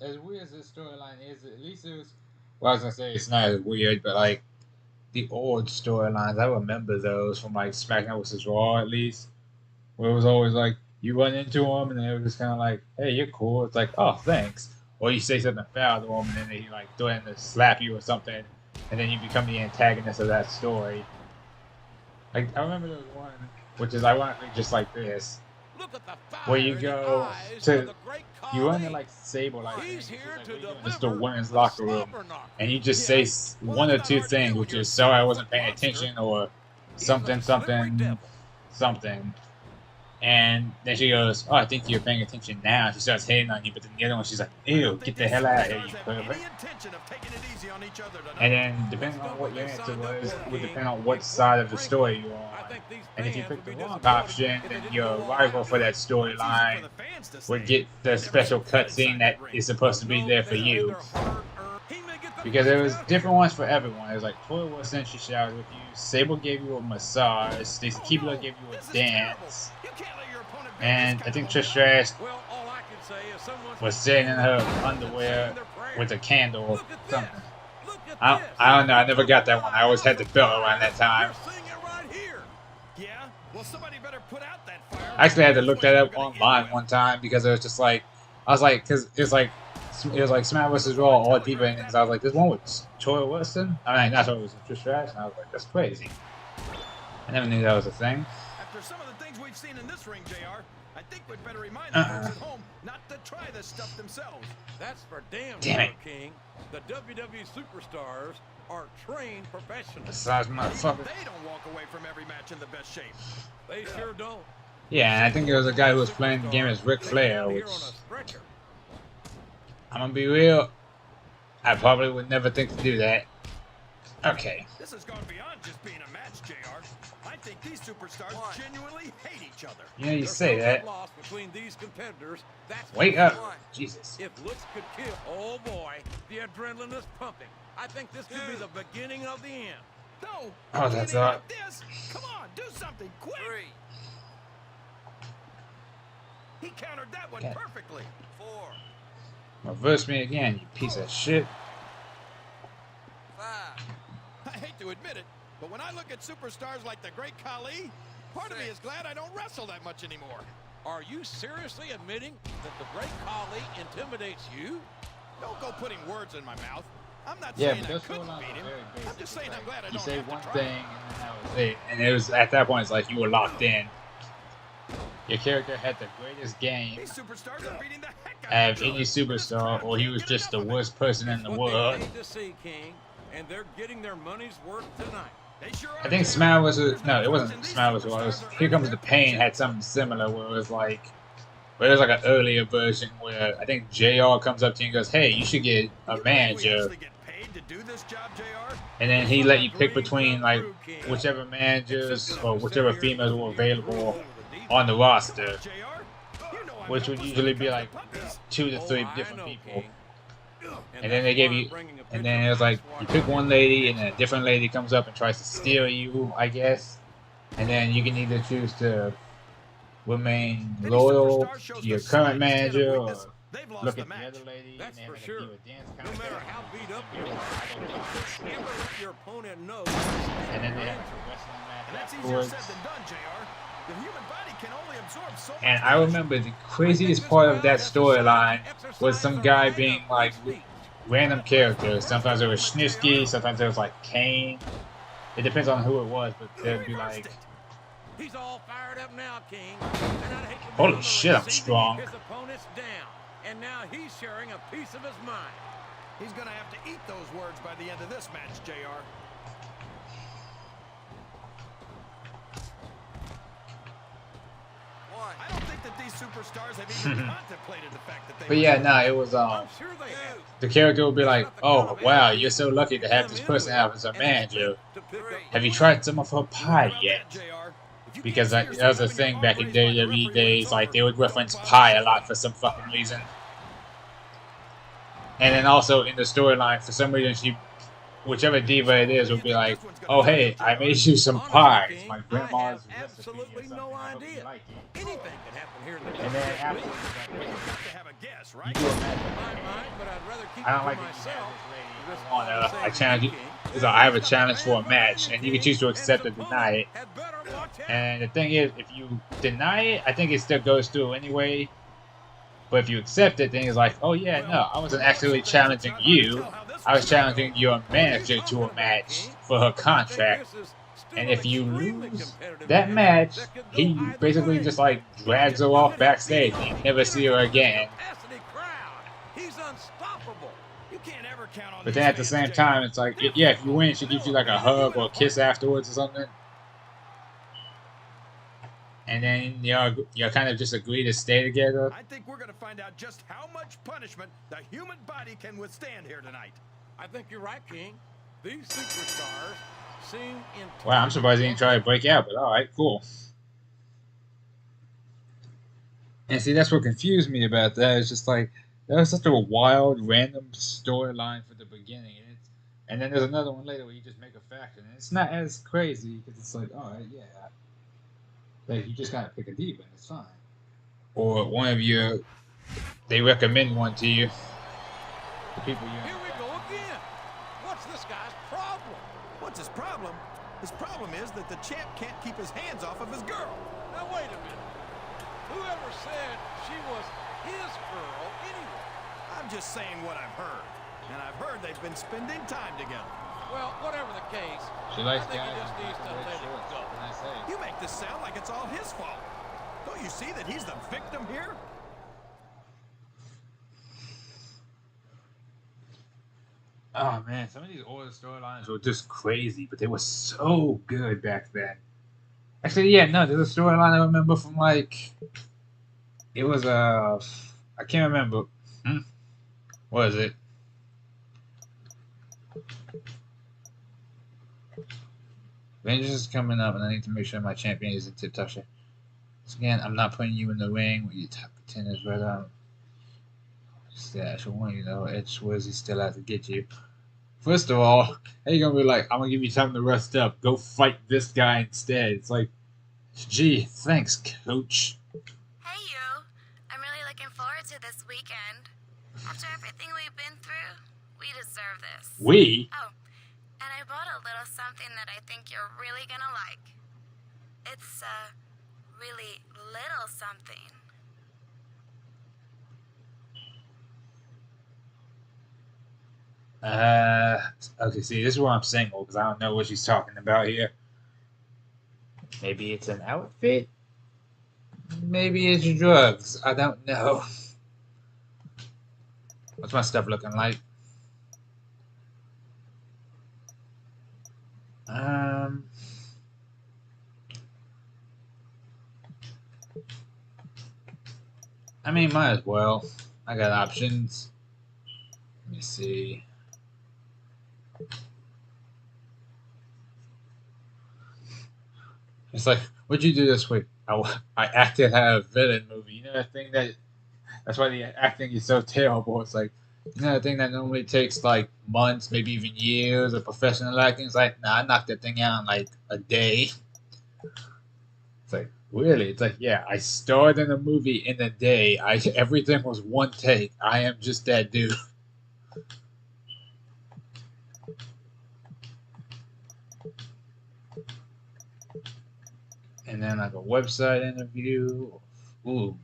as weird as this storyline is, at least it was. Well, I was gonna say it's not as weird, but like the old storylines, I remember those from like SmackDown vs. Raw at least, where it was always like you run into them and they were just kind of like, "Hey, you're cool." It's like, "Oh, thanks," or you say something foul to them and then they like threaten to slap you or something, and then you become the antagonist of that story. Like, I remember there was one, which is ironically just like this, Look at the where fire you in the go eyes to, of the great you run to Khali. like Sable, like, He's here to it's the deliver women's a locker room, slobber knocker. and you just Yeah. say Well, one or that's two not hard to do things, when which you're is a sorry I 7-foot wasn't paying monster. attention, or He's something, a slippery something, devil. something. And then she goes, oh, I think you're paying attention now. She starts hitting on you, but then the other one, she's like, ew, get the hell out of here, you pervert. And then, depending on what your answer was, would depend on what side of the story you're on. And if you picked the wrong option, then your rival for that storyline would get the special cutscene that is supposed to be there for you. Because there was different ones for everyone. It was like, Toy Wilson, she showered with you. Sable gave you a massage. Stacey Keebler gave you a dance. And I think Trish Stratus was sitting in her underwear with a candle or something. I don't know. I never got that one. I always had the belt around that time. I actually had to look that up online one time because it was just like, I was like, because it was like Smack vs. Raw, all Diva endings. I was like, this one with Troy Wilson? I mean, not Troy Wilson, Trish Stratus. And I was like, that's crazy. I never knew that was a thing. After some of the things we've seen in this ring, JR, I think we'd better remind the folks at home not to try this stuff themselves. That's for damn Damn sure, King. The WWE superstars are trained professionals. Besides, motherfucker. They don't walk away from every match in the best shape. They sure don't. Yeah, and I think there was a guy who was playing the game as Ric Flair, which, I'm gonna be real, I probably would never think to do that. Okay. This has gone beyond just being a match, JR. I think these superstars genuinely hate each other. You know, you say that. Between these competitors, that's Wake up. Jesus. If looks could kill, oh boy, the adrenaline is pumping. I think this could be the beginning of the end. No. Oh, that's all. Like this. Come on, do something quick. 3. He countered that one perfectly. 4. Reverse me again, you piece of shit. 5. I hate to admit it, but when I look at superstars like the Great Khali, part of me is glad I don't wrestle that much anymore. Are you seriously admitting that the Great Khali intimidates you? Don't go putting words in my mouth. I'm not Yeah, saying but I those couldn't storylines beat are him. very basic. I'm just saying I'm glad I You don't say have to one try. thing, and then that was it. And it was at that point, it's like you were locked in. Your character had the greatest game These superstars are beating the heck out of any superstar, or he was just the worst person in the world. They paid to see, King, and they're getting their money's worth tonight. They sure I think Smile was no, it wasn't Smile was. It was Here Comes the Pain had something similar where it was like, where it was like an earlier version where I think JR comes up to you and goes, "Hey, you should get a manager." And then he let you pick between like whichever managers or whichever females were available on the roster, which would usually be like 2 to 3 different people. And then they gave you, and then it was like you pick one lady, and then a different lady comes up and tries to steal you, I guess. And then you can either choose to remain loyal to your current manager, or look at the other lady and then do a dance kind of thing. How beat up you are, never let your opponent know. And then they have a wrestling match afterwards. The human body can only absorb so much. And I remember the craziest part of that storyline was some guy being like random characters. Sometimes it was Snitsky, sometimes it was like Kane. It depends on who it was, but they'd be like, He's all fired up now, King. holy shit, I'm strong. His opponent's down, and now he's sharing a piece of his mind. He's gonna have to eat those words by the end of this match, JR. I don't think that these superstars have even contemplated the fact that they. But yeah, no, it was the character would be like, oh wow, you're so lucky to have this person out as a manager. Have you tried some of her pie yet? Because that was a thing back in WWE days, like they would reference pie a lot for some fucking reason. And then also in the storyline, for some reason, she, whichever diva it is, would be like, "Oh hey, I made you some pie. It's my grandma's recipe or something. I hope you like it." Anything can happen here in the And then afterwards, You have to have a guess, right? you do a match. but I'd rather keep I don't it like to that you myself. have this lady on I challenge you. So I have a challenge for a match, and you can choose to accept or deny it. And the thing is, if you deny it, I think it still goes through anyway. But if you accept it, then it's like, oh yeah, no, I wasn't actually challenging you. I was challenging your manager to a match for her contract, and if you lose that match, he basically just like drags her off backstage and you never see her again. He's unstoppable. You can't ever count on But these then at the fans, same Jake. time, it's like, yeah, if you win, she gives you like a hug or a kiss afterwards or something. And then you kind of just agree to stay together. I think we're going to find out just how much punishment the human body can withstand here tonight. I think you're right, King. These superstars seem intent. Wow, I'm surprised he didn't try to break out, but alright, cool. And see, that's what confused me about that. It's just like, that was such a wild, random storyline for the beginning. And then there's another one later where you just make a faction. And it's not as crazy, because it's like, alright, yeah. Like, you just gotta pick a diva, and it's fine. Or one of your, they recommend one to you. The people you. Here we go again. What's this guy's problem? What's his problem? His problem is that the champ can't keep his hands off of his girl. Now wait a minute. Whoever said she was his girl anyway? I'm just saying what I've heard. And I've heard they've been spending time together. Well, whatever the case, She likes I think guys he just needs to with let it shorts. go. What can I say? You make this sound like it's all his fault. Don't you see that he's the victim here? Oh man, some of these older storylines were just crazy, but they were so good back then. Actually, yeah, no, there's a storyline I remember from like, it was I can't remember. What is it? Vengeance is coming up, and I need to make sure my champion is in tip-top shape. So again, I'm not putting you in the ring with your top contenders, but actually one, Edge swears he's still out to get you. First of all, how you gonna be like, I'm gonna give you time to rest up. Go fight this guy instead. It's like, gee, thanks, coach. Hey, you. I'm really looking forward to this weekend. After everything we've been through, we deserve this. We? Oh, and I bought a little something that I think you're really gonna like. It's a really little something. Okay, see, this is where I'm single, because I don't know what she's talking about here. Maybe it's an outfit? Maybe it's drugs. I don't know. What's my stuff looking like? I mean, might as well. I got options. Let me see. It's like, what'd you do this week? I acted out a villain movie. You know that thing that's why the acting is so terrible. It's like, you know the thing that normally takes like months, maybe even years of professional acting? It's like, nah, I knocked that thing out in like a day. It's like, really? It's like, yeah, I starred in a movie in a day. Everything was one take. I am just that dude. And then like a website interview. Ooh.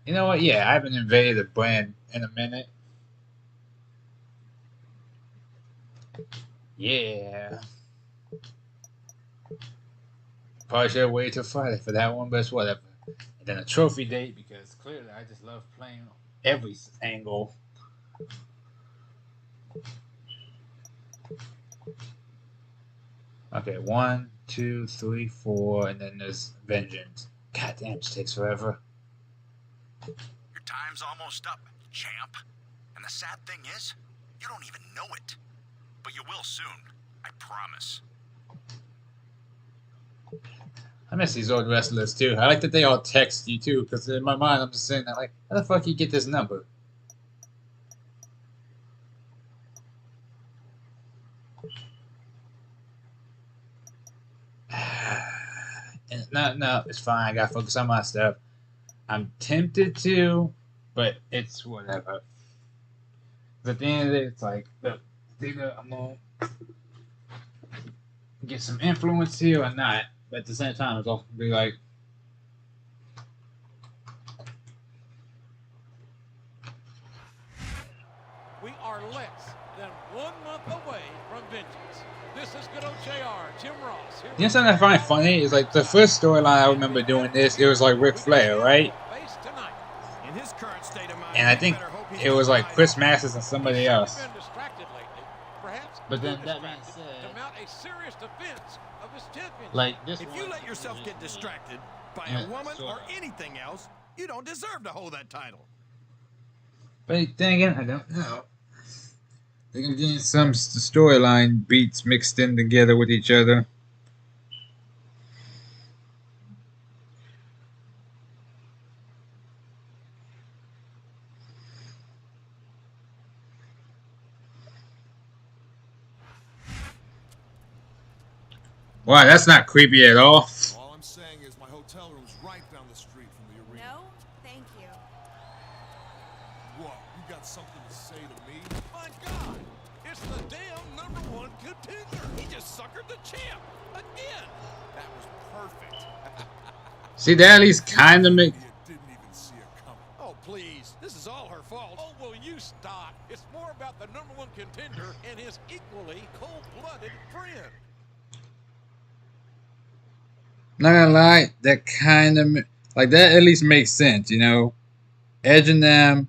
You know what? Yeah, I haven't invaded a brand in a minute. Yeah. Probably should have waited till Friday for that one, but it's whatever. And then a trophy date, because clearly I just love playing every angle. Okay, 1, 2, 3, 4, and then there's Vengeance. God damn, it takes forever. Your time's almost up, champ. And the sad thing is, you don't even know it. But you will soon, I promise. I miss these old wrestlers too. I like that they all text you too, because in my mind I'm just saying that like, how the fuck you get this number? No, it's fine. I gotta focus on my stuff. I'm tempted to, but it's whatever. At the end of it, it's like, look, either I'm gonna get some influence here or not. But at the same time, it's also gonna be like, We are are less than 1 month away from vengeance. This is good old JR, Jim Ross. You know something I find funny is like the first storyline I remember doing this. It was like Ric Flair, right? In his current state of mind, And I think it was like Chris Masters and somebody else. Been distracted lately, perhaps But then too that being distracted said, to mount a serious defense of his championship. like this. If you let yourself get distracted by a woman or anything else, you don't deserve to hold that title. But then again, I don't know. They're gonna get some storyline beats mixed in together with each other. Wow, that's not creepy at all. All I'm saying is my hotel room's right down the street from the arena. No, thank you. What? You got something to say to me? My God, it's the damn #1 contender. He just suckered the champ again. That was perfect. See, that at least kind of make. You didn't even see it coming. Oh, please. This is all her fault. Oh, will you stop? It's more about the #1 contender and his equally cold-blooded friend. Not gonna lie, that kind of like that at least makes sense, you know. Edge and them,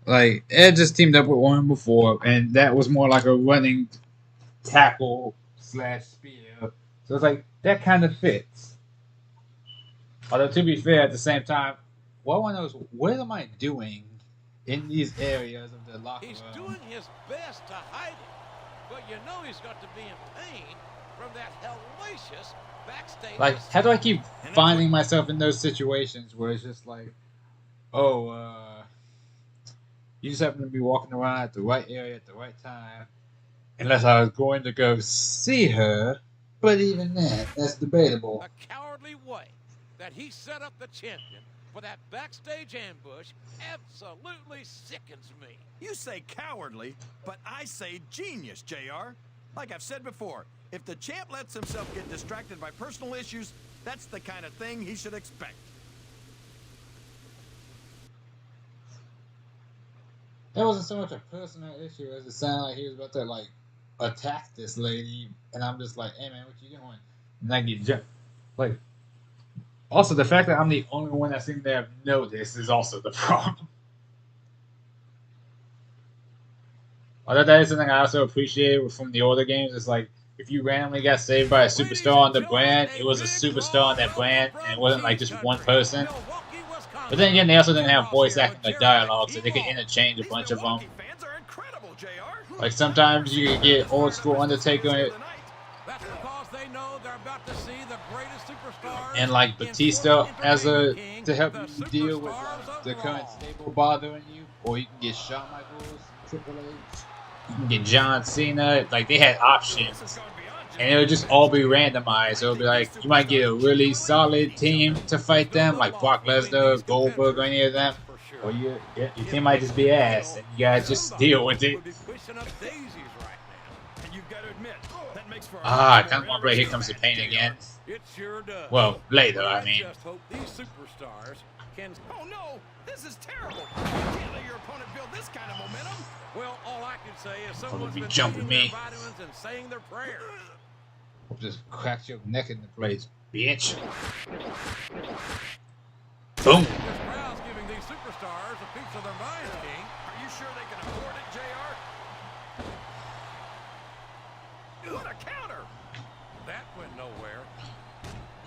like Edge just teamed up with one before, and that was more like a running tackle / spear. So it's like that kind of fits. Although to be fair, at the same time, what one knows what am I doing in these areas of the locker room? He's doing his best to hide it, but you know he's got to be in pain from that hellacious backstage. Like, how do I keep finding myself in those situations where it's just like, oh, you just happen to be walking around at the right area at the right time, unless I was going to go see her, but even that's debatable. A cowardly way that he set up the champion for that backstage ambush absolutely sickens me. You say cowardly, but I say genius, JR. Like I've said before, if the champ lets himself get distracted by personal issues, that's the kind of thing he should expect. That wasn't so much a personal issue as it sounded like he was about to like attack this lady, and I'm just like, hey man, what you doing? And I get jumped. Like, also the fact that I'm the only one that seemed to have noticed is also the problem. Although that is something I also appreciate from the older games. It's like, if you randomly got saved by a superstar on the brand, it was a superstar on that brand, and it wasn't like just one person. But then again, they also didn't have voice acting like dialogue, so they could interchange a bunch of them. Like sometimes you could get old school Undertaker and like Batista as to help you deal with the current stable bothering you, or you can get Shawn Michaels, Triple H. You can get John Cena. Like, they had options. And it would just all be randomized. So it would be like, you might get a really solid team to fight them, like Brock Lesnar, Goldberg, or any of them. Or your team might just be ass, and you gotta just deal with it. I kind of want to play Here Comes the Pain again. Well, later, I mean. Oh no, this is terrible. You can't let your opponent build this kind of momentum. Well, all I can say is someone's been jumping taking me. their vitamins and saying their prayers. Just crack your neck into place, bitch. Boom. This crowd's giving these superstars a piece of their minds, King. Are you sure they can afford it, JR? What a counter! That went nowhere.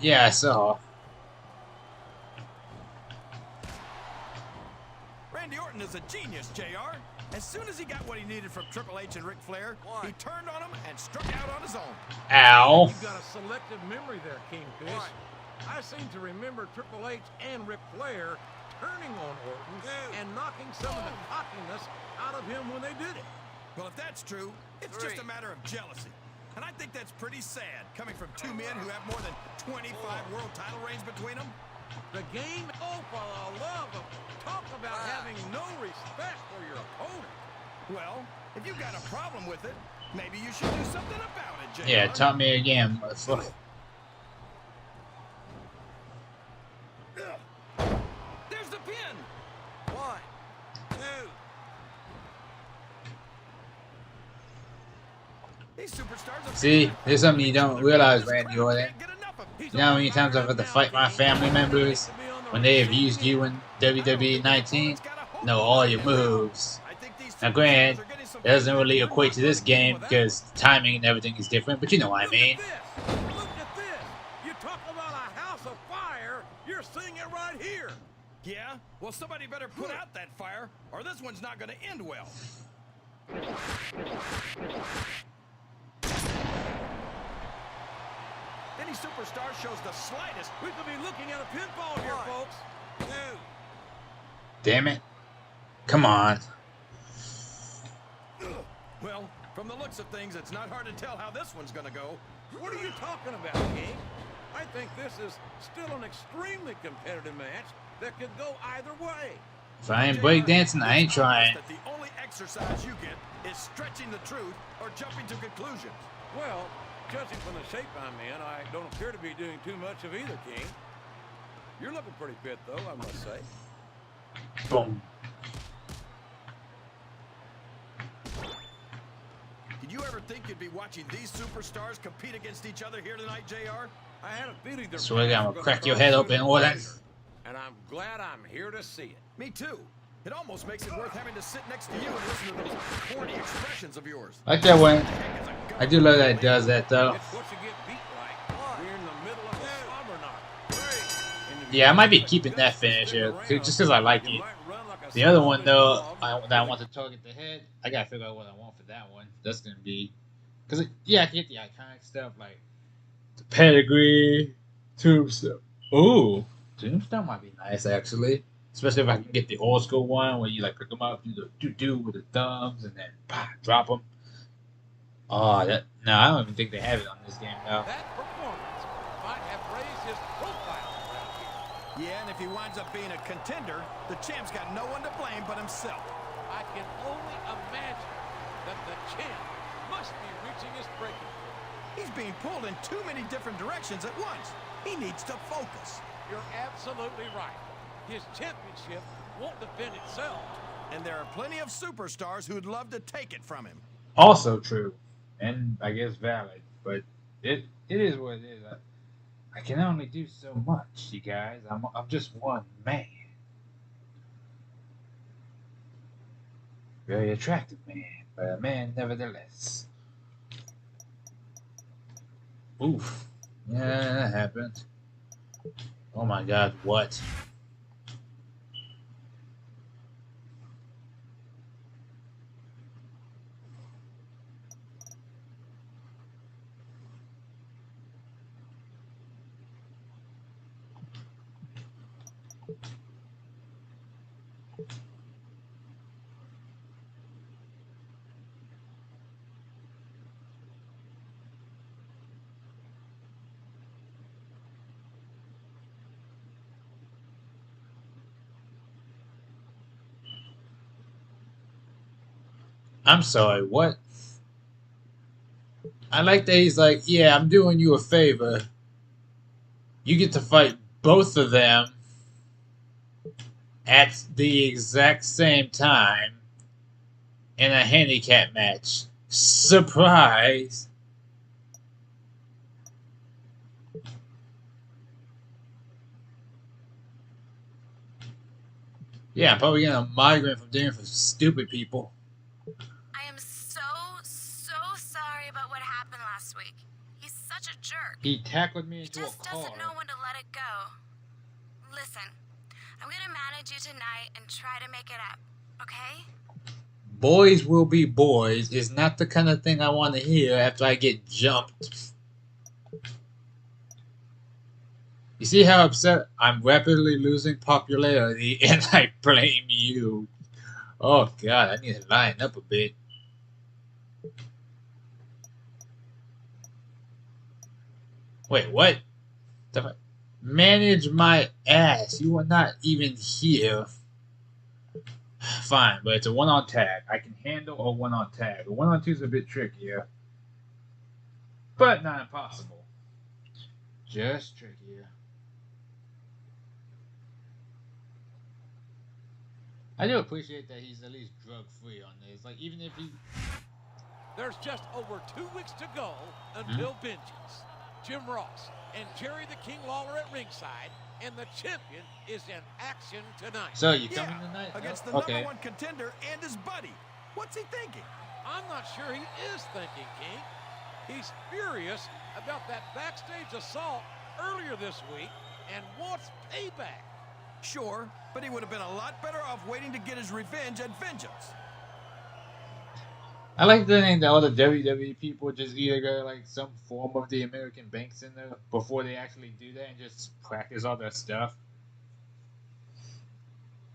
Yeah, I saw. Randy Orton is a genius, JR. As soon as he got what he needed from Triple H and Ric Flair, he turned on him and struck out on his own. Ow. You've got a selective memory there, Kingfish. I seem to remember Triple H and Ric Flair turning on Orton and knocking some of the cockiness out of him when they did it. Well, if that's true, it's just a matter of jealousy. And I think that's pretty sad, coming from two men who have more than 25 world title reigns between them. The game, oh, for the love of, talk about having no respect for your opponent. Well, if you've got a problem with it, maybe you should do something about it, JR. Yeah, taunt me again, motherfucker. There's the pin. 1, 2. These superstars are See, there's something you don't realize, Randy Orton. can't get enough of You know how many times I've had to fight my family members when they have used you in WWE 19? Know all your moves. Now, granted, it doesn't really equate to this game because the timing and everything is different, but you know what I mean. Look at this. You talk about a house of fire. You're seeing it right here. Yeah? Well, somebody better put out that fire, or this one's not going to end well. Any superstar shows the slightest. We could be looking at a pinfall here, folks. Two. Damn it. Come on. Well, from the looks of things, it's not hard to tell how this one's going to go. What are you talking about, King? I think this is still an extremely competitive match that could go either way. If I ain't breakdancing, I ain't trying. That the only exercise you get is stretching the truth or jumping to conclusions. Well, judging from the shape I'm in, I don't appear to be doing too much of either, King. You're looking pretty fit, though, I must say. Boom. Did you ever think you'd be watching these superstars compete against each other here tonight, JR? I had a feeling they're Swear to God, I'm gonna crack your head open, Orton. and I'm glad I'm here to see it. Me too. It almost makes it worth having to sit next to you and listen to those corny expressions of yours. Like that one. I do love that it does that, though. It's what you get beat like. We're in the middle of a slumber knock. Yeah, I might be keeping that finisher just because I like it. The other one, though, that I want to target the head, I gotta figure out what I want for that one. That's gonna be, because yeah, I can get the iconic stuff like the pedigree, tombstone. Ooh, tombstone might be nice actually, especially if I can get the old school one where you like pick them up, do the do with the thumbs, and then pop, drop them. Oh, that no, I don't even think they have it on this game now. That performance might have raised his profile around here. Yeah, and if he winds up being a contender, the champ's got no one to blame but himself. I can only imagine that the champ must be reaching his breaking point. He's being pulled in too many different directions at once. He needs to focus. You're absolutely right. His championship won't defend itself. And there are plenty of superstars who'd love to take it from him. Also true, and I guess valid, but it is what it is. I can only do so much, you guys. I'm just one man. Very attractive man, but a man nevertheless. Oof. Yeah, that happened. Oh my God, what? I'm sorry, what? I like that he's like, yeah, I'm doing you a favor. You get to fight both of them at the exact same time in a handicap match. Surprise! Yeah, I'm probably getting a migraine from doing it for stupid people. I am so sorry about what happened last week. He's such a jerk. He tackled me He into a just car. doesn't know when to let it go. Listen, I'm gonna manage you tonight and try to make it up, okay? Boys will be boys is not the kind of thing I want to hear after I get jumped. You see how upset I'm rapidly losing popularity and I blame you. Oh God, I need to line up a bit. Wait, what? Manage my ass. You are not even here. Fine, but it's a one-on tag. I can handle a one-on tag. A one-on-two is a bit trickier, but not impossible. Just trickier. I do appreciate that he's at least drug-free on this. Like, even if he... There's just over 2 weeks to go until Vengeance. Jim Ross and Jerry the King Lawler at ringside, and the champion is in action tonight. So you coming tonight? Against the Okay. #1 contender and his buddy. What's he thinking? I'm not sure he is thinking, King. He's furious about that backstage assault earlier this week and wants payback. Sure, but he would have been a lot better off waiting to get his revenge at Vengeance. I like the thing that all the WWE people just either go like some form of the American Bank Center before they actually do that and just practice all their stuff.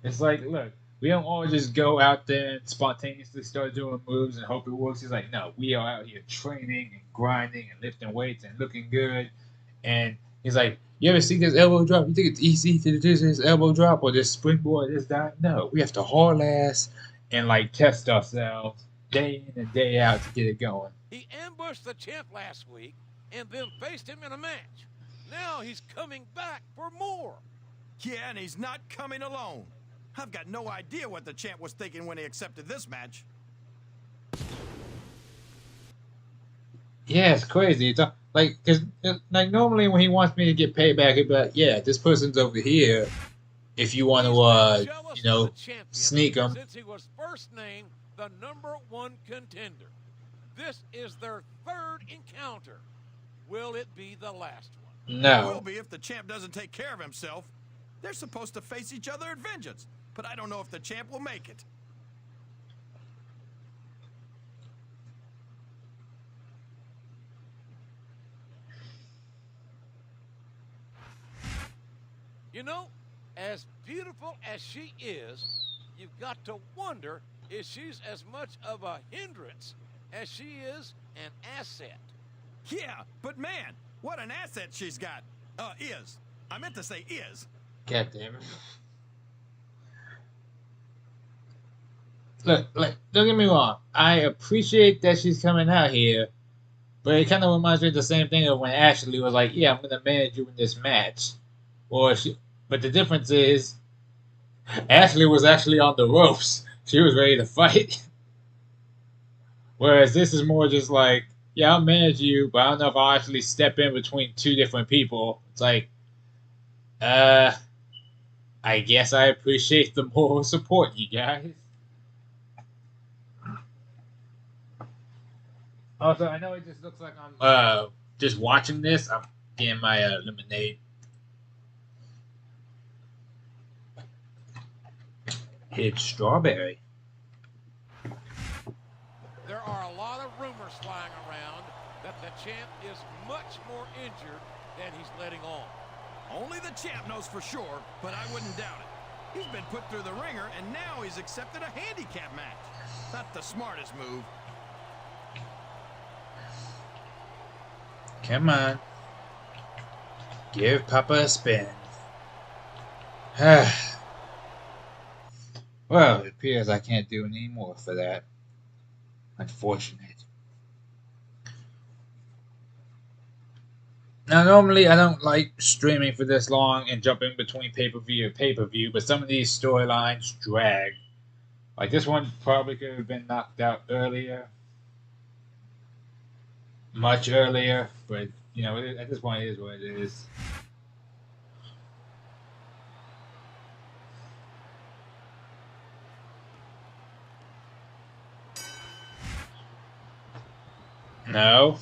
It's like, look, we don't all just go out there and spontaneously start doing moves and hope it works. He's like, no, we are out here training and grinding and lifting weights and looking good. And he's like, you ever see this elbow drop? You think it's easy to do this elbow drop or this springboard, this that? No, we have to haul ass and like test ourselves day in and day out to get it going. He ambushed the champ last week and then faced him in a match. Now he's coming back for more. Yeah, and he's not coming alone. I've got no idea what the champ was thinking when he accepted this match. Yeah, it's crazy. It's like, cause like normally when he wants me to get payback, he'd be like, yeah, this person's over here. If you want to, you know, sneak him. Since he was first named the #1 contender. This is their third encounter. Will it be the last one? It No. will be if the champ doesn't take care of himself. They're supposed to face each other at Vengeance, but I don't know if the champ will make it. You know, as beautiful as she is, you've got to wonder if she's as much of a hindrance as she is an asset. Yeah, but man, what an asset she's got. Is. I meant to say is. God damn it. Look, don't get me wrong. I appreciate that she's coming out here, but it kind of reminds me of the same thing of when Ashley was like, yeah, I'm going to manage you in this match. But the difference is, Ashley was actually on the ropes. She was ready to fight. Whereas this is more just like, yeah, I'll manage you, but I don't know if I'll actually step in between two different people. It's like, I guess I appreciate the moral support, you guys. Also, I know it just looks like I'm just watching this. I'm getting my lemonade. It's strawberry. There are a lot of rumors flying around that the champ is much more injured than he's letting on. Only the champ knows for sure, but I wouldn't doubt it. He's been put through the ringer, and now he's accepted a handicap match. Not the smartest move. Come on. Give Papa a spin. Well, it appears I can't do any more for that. Unfortunate. Now, normally I don't like streaming for this long and jumping between pay-per-view and pay-per-view, but some of these storylines drag. Like this one probably could have been knocked out earlier. Much earlier, but, you know, at this point it is what it is. No.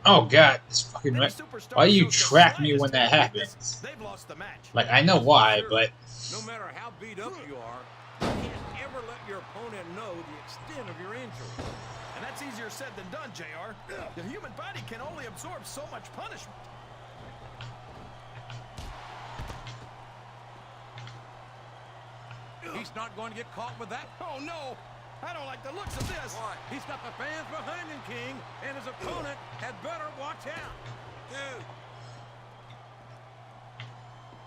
Oh god, this fucking why you track me when that happens? They've lost the match. Like I know why, but No matter how beat up you are, you can't ever let your opponent know the extent of your injury. And that's easier said than done, JR. The human body can only absorb so much punishment. He's not going to get caught with that. Oh, no. I don't like the looks of this. Why? He's got the fans behind him, King, and his opponent had better watch out. Dude.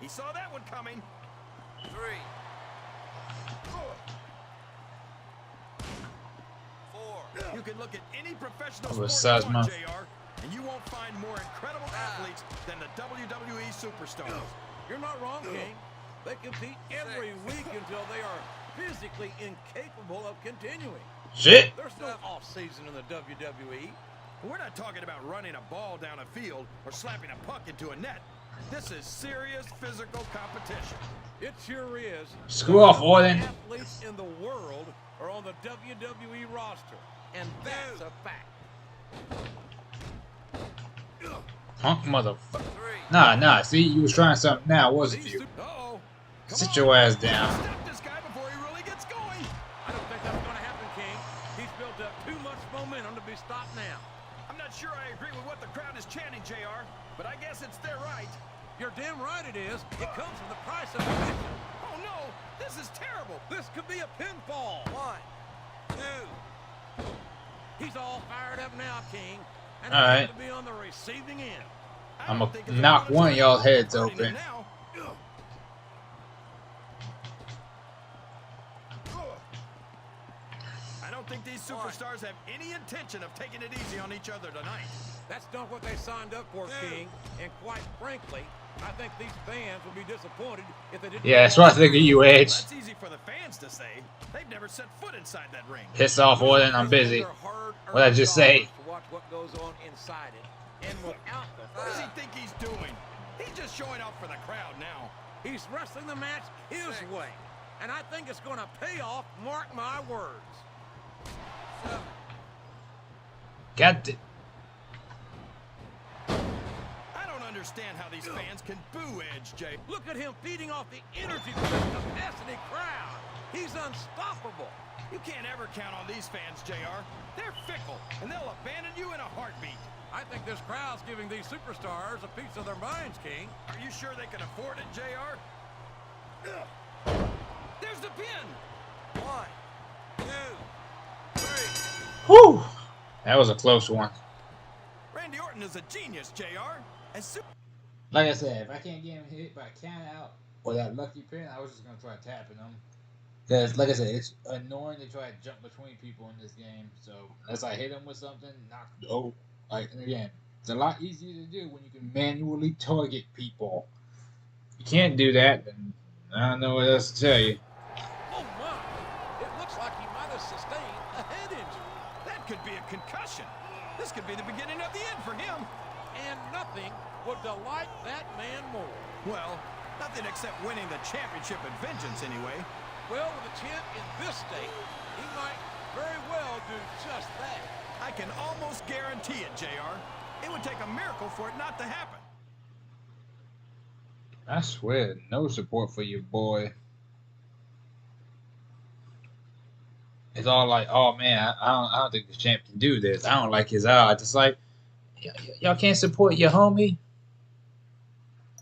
He saw that one coming. 3, 4. You can look at any professional Oh, sport you want, Sazma. JR, and you won't find more incredible athletes than the WWE superstars. You're not wrong, King. They compete every week until they are physically incapable of continuing. Shit. There's no off-season in the WWE. We're not talking about running a ball down a field or slapping a puck into a net. This is serious physical competition. It sure is. Screw off, Orton. Athletes in the world are on the WWE roster, and that's a fact. Punk motherfucker. Nah. See, you was trying something now, wasn't you? Uh-oh. Sit your ass down. Stop this guy before he really gets going. I don't think that's going to happen, King. He's built up too much momentum to be stopped now. I'm not sure I agree with what the crowd is chanting, JR, but I guess it's their right. You're damn right it is. It comes with the price of admission. Oh no, this is terrible. This could be a pinfall. 1, 2. He's all fired up now, King. And all right. To be on the receiving end. I'm gonna knock one of y'all heads open. I don't think these superstars have any intention of taking it easy on each other tonight. That's not what they signed up for, King. And quite frankly, I think these fans would be disappointed if they didn't. Yeah, that's what I think of you, Edge. That's easy for the fans to say. They've never set foot inside that ring. Piss off, Orton. I'm busy. What'd I just say? To watch what goes on inside it. And without the What does he think he's doing? He's just showing off for the crowd now. He's wrestling the match his way. And I think it's going to pay off, mark my words. Got it. I don't understand how these fans can boo Edge, Jay. Look at him feeding off the energy from this capacity crowd. He's unstoppable. You can't ever count on these fans, JR. They're fickle, and they'll abandon you in a heartbeat. I think this crowd's giving these superstars a piece of their minds, King. Are you sure they can afford it, JR? There's the pin. 1, 2, 3. Whew. That was a close one. Randy Orton is a genius, JR. Like I said, if I can't get him hit by count out or that lucky pin, I was just gonna try tapping him. Because, like I said, it's annoying to try to jump between people in this game. So, unless I hit him with something, and again, it's a lot easier to do when you can manually target people. If you can't do that, then I don't know what else to tell you. Oh, my. It looks like he might have sustained a head injury. That could be a concussion. This could be the beginning of the end for him. And nothing would delight that man more. Well, nothing except winning the championship at Vengeance anyway. Well, with a champ in this state, he might very well do just that. I can almost guarantee it, JR. It would take a miracle for it not to happen. I swear, no support for your boy. It's all like, oh man, I don't think the champ can do this. I don't like his odds. It's like, y'all can't support your homie?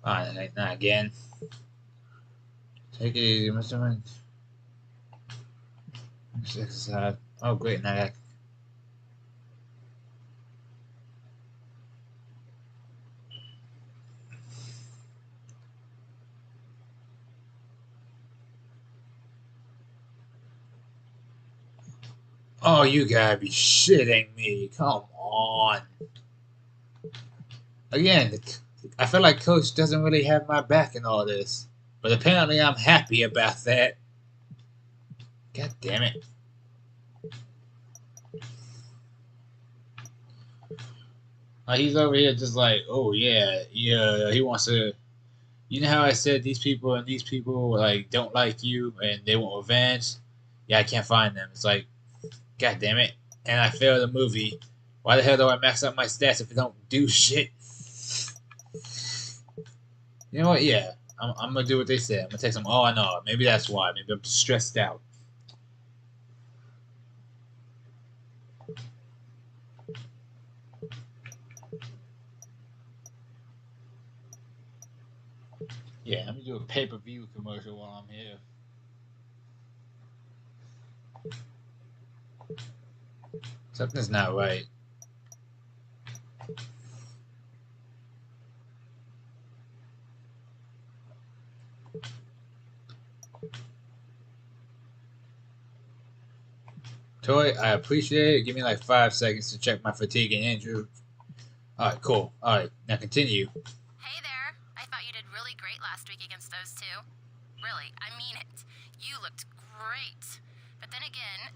Alright, not again. Take it easy, Mr. Man. Exercise. Oh, great, now that. Oh, you gotta be shitting me. Come on. Again, I feel like Coach doesn't really have my back in all this. But apparently I'm happy about that. God damn it. He's over here just like, oh yeah, he wants to, you know how I said these people like don't like you and they want revenge? Yeah, I can't find them. It's like, God damn it. And I failed the movie. Why the hell do I max out my stats if I don't do shit? You know what? Yeah, I'm gonna do what they said. I'm gonna take some R&R. Maybe that's why. Maybe I'm just stressed out. Yeah, let me do a pay-per-view commercial while I'm here. Something's not right. Toy, I appreciate it. Give me like 5 seconds to check my fatigue and injury. Alright, cool. Alright, now continue. Hey there. I thought you did really great last week against those two. really, I mean it. You looked great. But then again,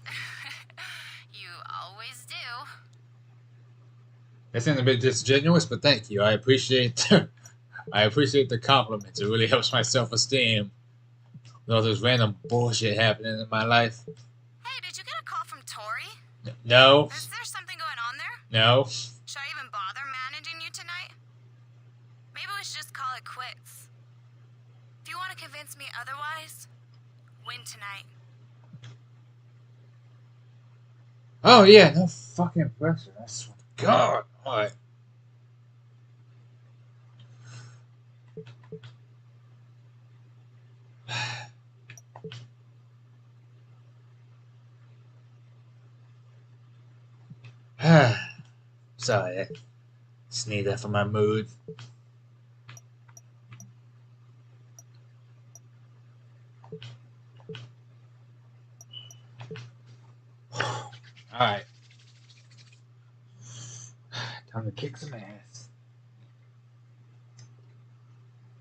you always do. That sounds a bit disingenuous, but thank you. I appreciate I appreciate the compliments. It really helps my self-esteem with all this random bullshit happening in my life. Hey, did you get a call from Tori? No. Is there something going on there? No. Should I even bother managing you tonight? Maybe we should just call it quits. If you want to convince me otherwise, win tonight. Oh yeah, no fucking pressure. I swear to God. Alright. Sorry, I just need that for my mood. Alright. Time to kick some ass.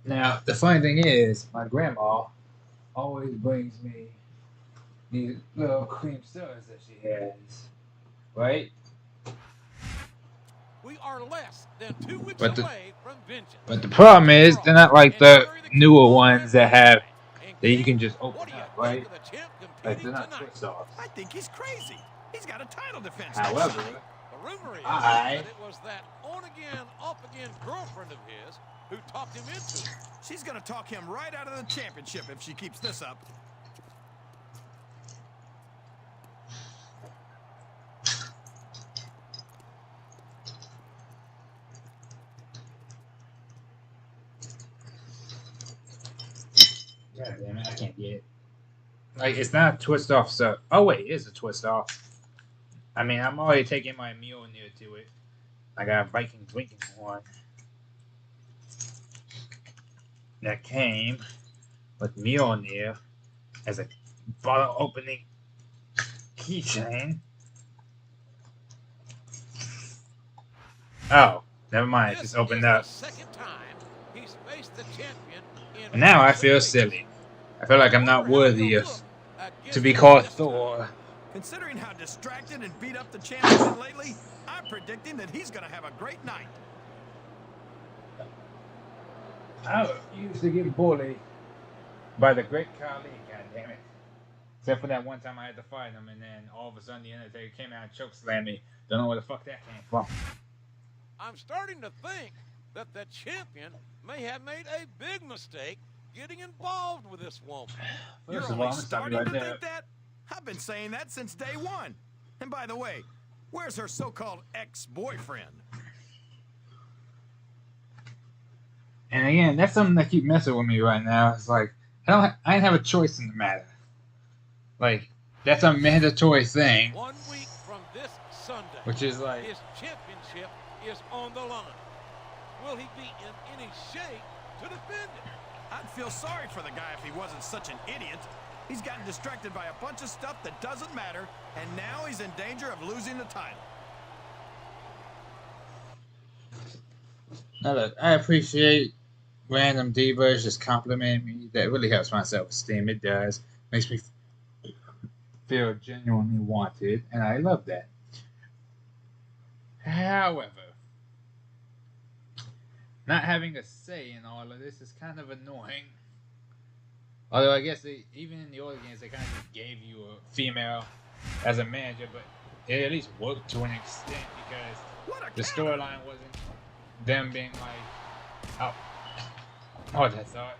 Now, the funny thing is, my grandma always brings me these little cream sodas that she has. Right? We are less than 2 weeks But away from vengeance. But the problem is, they're not like the newer ones that you can just open up, right? Like they're not twist offs. I think he's crazy. He's got a title defense. However, the rumor is that it was that on-again, off-again girlfriend of his who talked him into it. She's going to talk him right out of the championship if she keeps this up. God damn it, I can't get it. Like, it's not a twist off, so. Oh, wait, it is a twist off. I mean, I'm already taking my meal near to it. I got a Viking drinking one that came with Mjolnir as a bottle opening keychain. Oh, never mind. It just opened up. And now I feel silly. I feel like I'm not worthy of to be called Thor. Considering how distracted and beat up the champ has been lately, I'm predicting that he's going to have a great night. I used to get bullied by the great Khali, goddammit. Except for that one time I had to fight him, and then all of a sudden the Undertaker came out and chokeslammed me. Don't know where the fuck that came from. I'm starting to think that the champion may have made a big mistake getting involved with this woman. You're only starting to think that? I've been saying that since day one. And by the way, where's her so-called ex-boyfriend? And again, that's something that keeps messing with me right now. It's like I didn't have a choice in the matter. Like that's a mandatory thing. 1 week from this Sunday, which is like his championship is on the line. Will he be in any shape to defend it? I'd feel sorry for the guy if he wasn't such an idiot. He's gotten distracted by a bunch of stuff that doesn't matter, and now he's in danger of losing the title. Now look, I appreciate random divas just complimenting me. That really helps my self-esteem. It does. Makes me feel genuinely wanted, and I love that. However, not having a say in all of this is kind of annoying. Although I guess even in the older games, they kind of just gave you a female as a manager, but it at least worked to an extent because the storyline wasn't them being like, oh, that's all.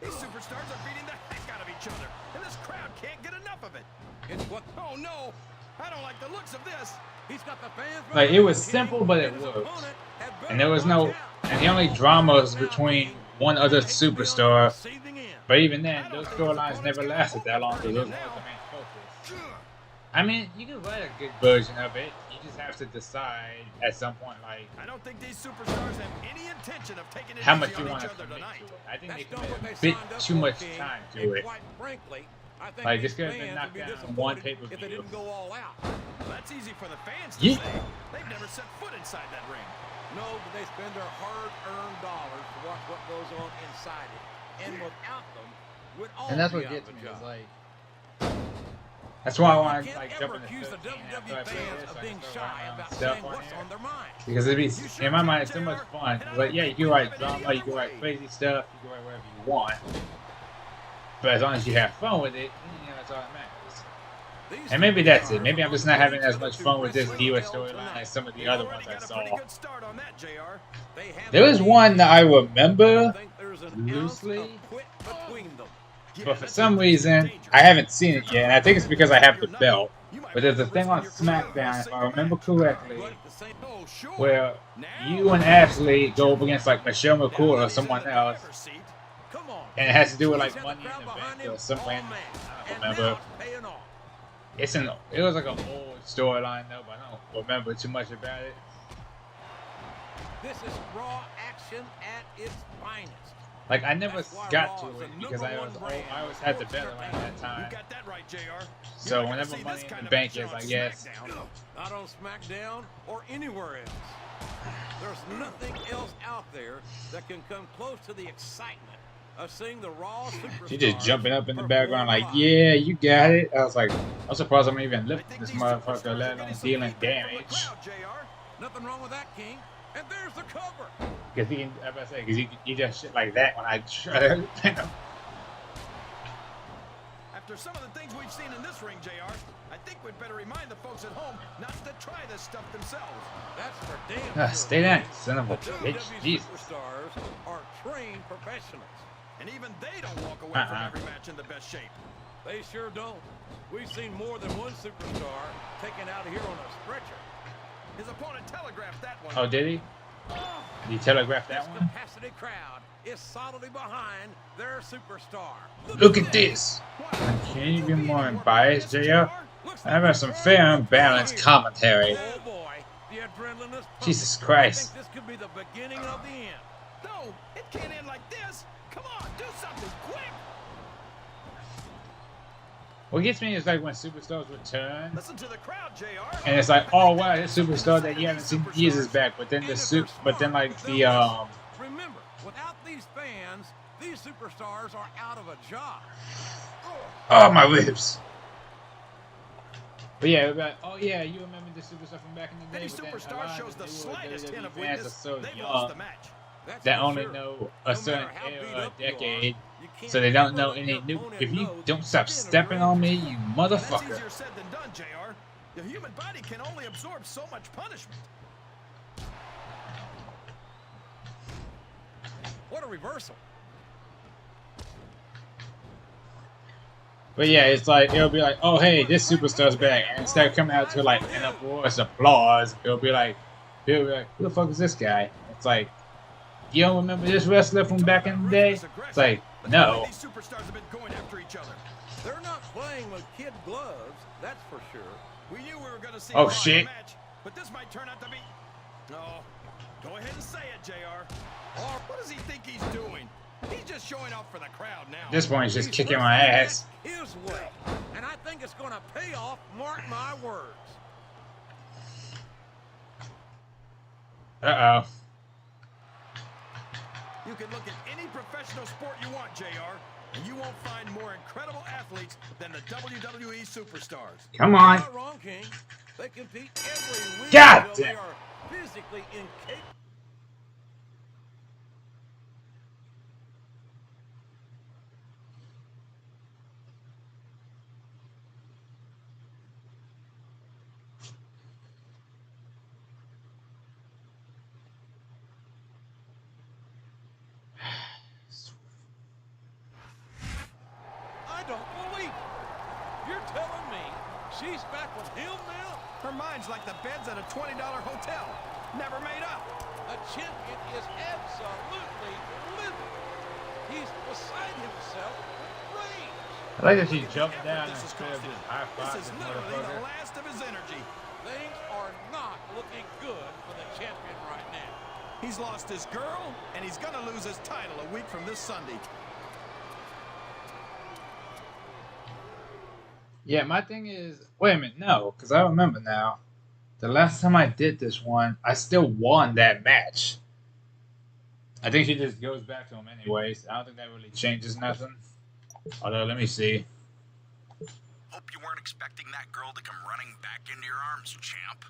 These superstars are beating the heck out of each other, and this crowd can't get enough of it. It's what? Oh no, I don't like the looks of this. He's got the fans. Like it was simple, but it worked, and there was no, and the only dramas between one other superstar. But even then, those storylines never lasted that long because those weren't the main focus. I mean, you can write a good version of it. You just have to decide at some point, like, I don't think these superstars have any intention of taking it how much easy you on want each to other commit tonight. to it. I think they committed a bit too much time to it. Like, this could have been knocked down in one pay-per-view. If they didn't go all out. Well, that's easy for the fans to say. They've never set foot inside that ring. No, but they spend their hard-earned dollars to watch what goes on inside it. and without them, would all And that's be what out gets of me. a job. Is like, that's why I You want to can't like ever jump in the accuse the 13 after WWE I play fans this. of I being can start shy writing about stuff saying on what's here on their mind. because it'd be You in my sure mind can, it's so much JR. fun. And I It's like, don't yeah, you think can we write have it any drama, you other can write way. crazy stuff, you can write whatever you want. But as long as you have fun with it, you know, that's all that matters. These And maybe that's it. superstars Maybe are I'm just on not the way having to as the much fun with this wrestling Diva hell storyline tonight. as some of the You've other already ones I got a pretty saw. good start on that, JR. They have There the is lead. one that I I don't remember think there's an ounce of loosely, quit between them. Yeah, but for that's some a reason danger. I haven't seen If it you're yet, and trying I to think it's prevent because I this from have your the number, belt. you might But there's wind a up thing risking on your career for a Smackdown, if I single remember match. correctly, But at the same Oh, sure. where Now, you and Ashley go up against like Michelle now McCool that or he's in someone the else, driver's seat, come on. and it has to do with He's like had Money the crowd in the behind Bank him or some all random. match. I don't And remember. now it's paying off. It was like an old storyline though, but I don't remember too much about it. This is raw action at its finest. Like I never That's why got Raw to is it the because number I one brand always had the of belt sports around that entertainment. time. you got that right, JR. So You're not gonna whenever see Money this in kind the of Bank action is, on I guess. SmackDown. Not on SmackDown or anywhere else. There's nothing else out there that can come close to the excitement of seeing the Raw superstars. She just jumping up in the perform background like, live. yeah, you got it. I was like, I'm surprised I'm even I lifting think this these motherfucker, superstars let are alone getting some dealing feedback from the damage. crowd, JR. Nothing wrong with that, King. And there's the cover. Because he, as I say, because he does shit like that when I try to pin him. After some of the things we've seen in this ring, JR, I think we'd better remind the folks at home not to try this stuff themselves. That's for damn sure. Stay down, King. son of a The bitch. WWE Jesus. superstars are trained professionals. And even they don't walk away from every match in the best shape. They sure don't. We've seen more than one superstar taken out of here on a stretcher. His opponent telegraphed that one. Oh, did he? Did he telegraph that This one? capacity crowd is solidly behind their superstar. Look at this. Can you be more unbiased, JR? I've had some fair unbalanced commentary. Oh boy, the adrenaline is pumping. Jesus I Christ. think this could be the beginning of the end. No, it can't end like this. Come on, do something quick. What gets me is like when superstars return, Listen to the crowd, JR. and it's like, oh wow, this superstar that you haven't seen in years is back. But then like the Remember, without these fans, these superstars are out of a job. oh my ribs. But yeah, it'd be like, oh yeah, you remember this superstar from back in the day? Any but then a superstar lot of shows the newer slightest hint of WWE fans are weakness, so they've young lost the match. That's that for only sure. know No a certain matter how beat era or up you are, decade, you can't so they don't ever know let any your new. opponent If you know don't stop you've been stepping on me, around. you That's motherfucker. easier said than done, JR. The human body can only absorb so much punishment. What a reversal. But yeah, it's like it'll be like, oh hey, this superstar's back, and instead of coming out to like an uproarious applause, it'll be like, who the fuck is this guy? It's like, you don't remember this wrestler from back in the day? It's like, no. These superstars have been going after each other. They're not playing with kid gloves, that's for sure. We knew we were going to see Oh, a shit. match, but this might turn out to be. No, go ahead and say it, JR. Or what does he think he's doing? He's just showing off for the crowd now. At this point, he's just He's kicking working my it ass. his way, and I think it's going to pay off. Mark my words. Uh oh. You can look at any professional sport you want, JR, and you won't find more incredible athletes than the WWE superstars. Come You're on. not wrong, King. They compete every week God until they damn. are physically incapable. I don't believe it. You're telling me she's back with him now? Her mind's like the beds at a $20 hotel. Never made up. A champion is absolutely livid. He's beside himself with rage. I like that she jumped Effort down this has instead of cost him. just high five This this is literally the motherfucker. last of his energy. Things are not looking good for the champion right now. He's lost his girl, and he's going to lose his title a week from this Sunday. Yeah, my thing is, wait a minute, no, because I remember now. The last time I did this one, I still won that match. I think she just goes back to him anyways. I don't think that really changes nothing. Although, let me see. Hope you weren't expecting that girl to come running back into your arms, champ.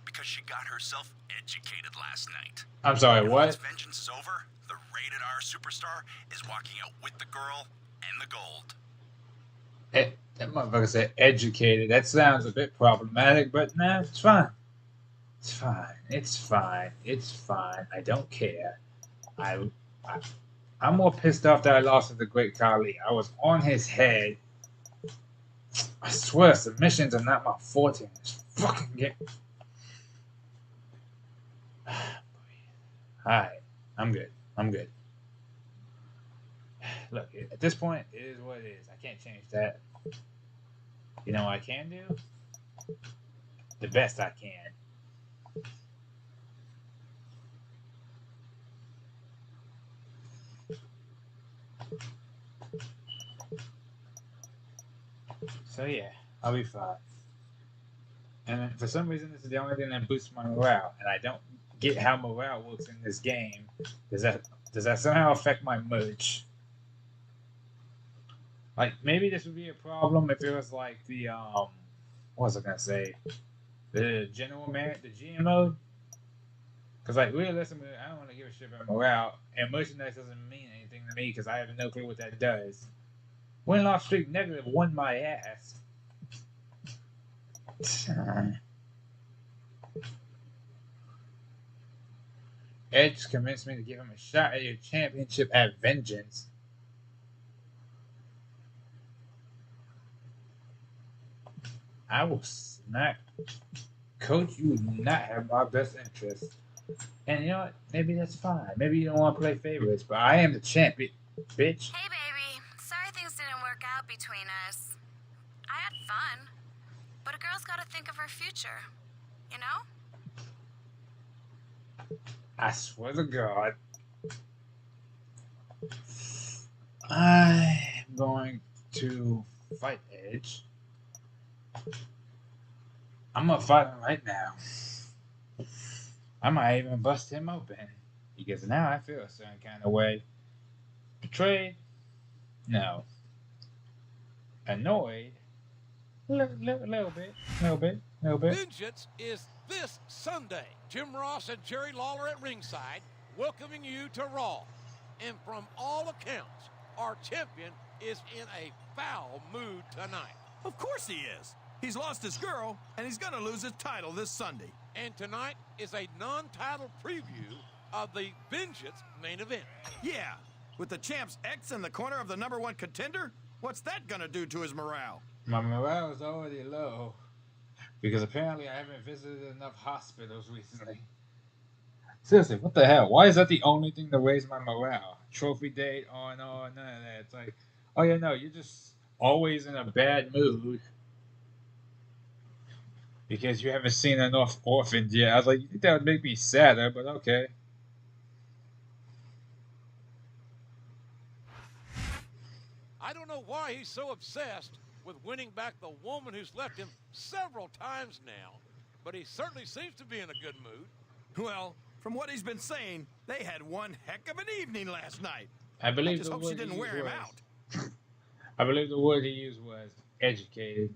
Because she got herself educated last night. I'm sorry, And once what? vengeance is over, the rated R superstar is walking out with the girl and the gold. That motherfucker said educated. That sounds a bit problematic, but nah, it's fine. It's fine. It's fine. It's fine. I don't care. I, I I'm more pissed off that I lost to the great Khali. I was on his head. I swear, submissions are not my forte in this fucking game. Alright, I'm good. I'm good. Look, at this point, it is what it is. I can't change that. You know what I can do? The best I can. So yeah, I'll be fine. And for some reason, this is the only thing that boosts my morale, and I don't get how morale works in this game. Does that somehow affect my merch? Like maybe this would be a problem if it was like the what was I gonna say? The general man, the GM mode. Because like realistically, I don't want to give a shit about morale, and merchandise doesn't mean anything to me because I have no clue what that does. Win loss streak negative won my ass. Edge convinced me to give him a shot at your championship at Vengeance. I will smack. Coach, you would not have my best interest. And you know what? Maybe that's fine. Maybe you don't want to play favorites, but I am the champion, bitch. Hey, baby. Sorry things didn't work out between us. I had fun, but a girl's gotta think of her future, you know? I swear to God. I'm going to fight Edge. I'm gonna fight him right now. I might even bust him open. Because now I feel a certain kind of way. Betrayed? No. Annoyed? Little bit. Little bit. Little bit. Vengeance is this Sunday. Jim Ross and Jerry Lawler at ringside, welcoming you to Raw. And from all accounts, our champion is in a foul mood tonight. Of course he is. He's lost his girl, and he's gonna lose his title this Sunday. And tonight is a non-title preview of the Vengeance main event. Yeah, with the champ's ex in the corner of the #1 contender, what's that gonna do to his morale? My morale is already low. Because apparently I haven't visited enough hospitals recently. Seriously, what the hell? Why is that the only thing to raise my morale? Trophy date, oh no, none of that. It's like, oh yeah, no, you're just always in a bad mood. Because you haven't seen enough orphans yet. I was like, you think that would make me sadder, but okay. I don't know why he's so obsessed with winning back the woman who's left him several times now, but he certainly seems to be in a good mood. Well, from what he's been saying, they had one heck of an evening last night. I believe just the hope word she didn't he wear used him was, out. I believe the word he used was educated.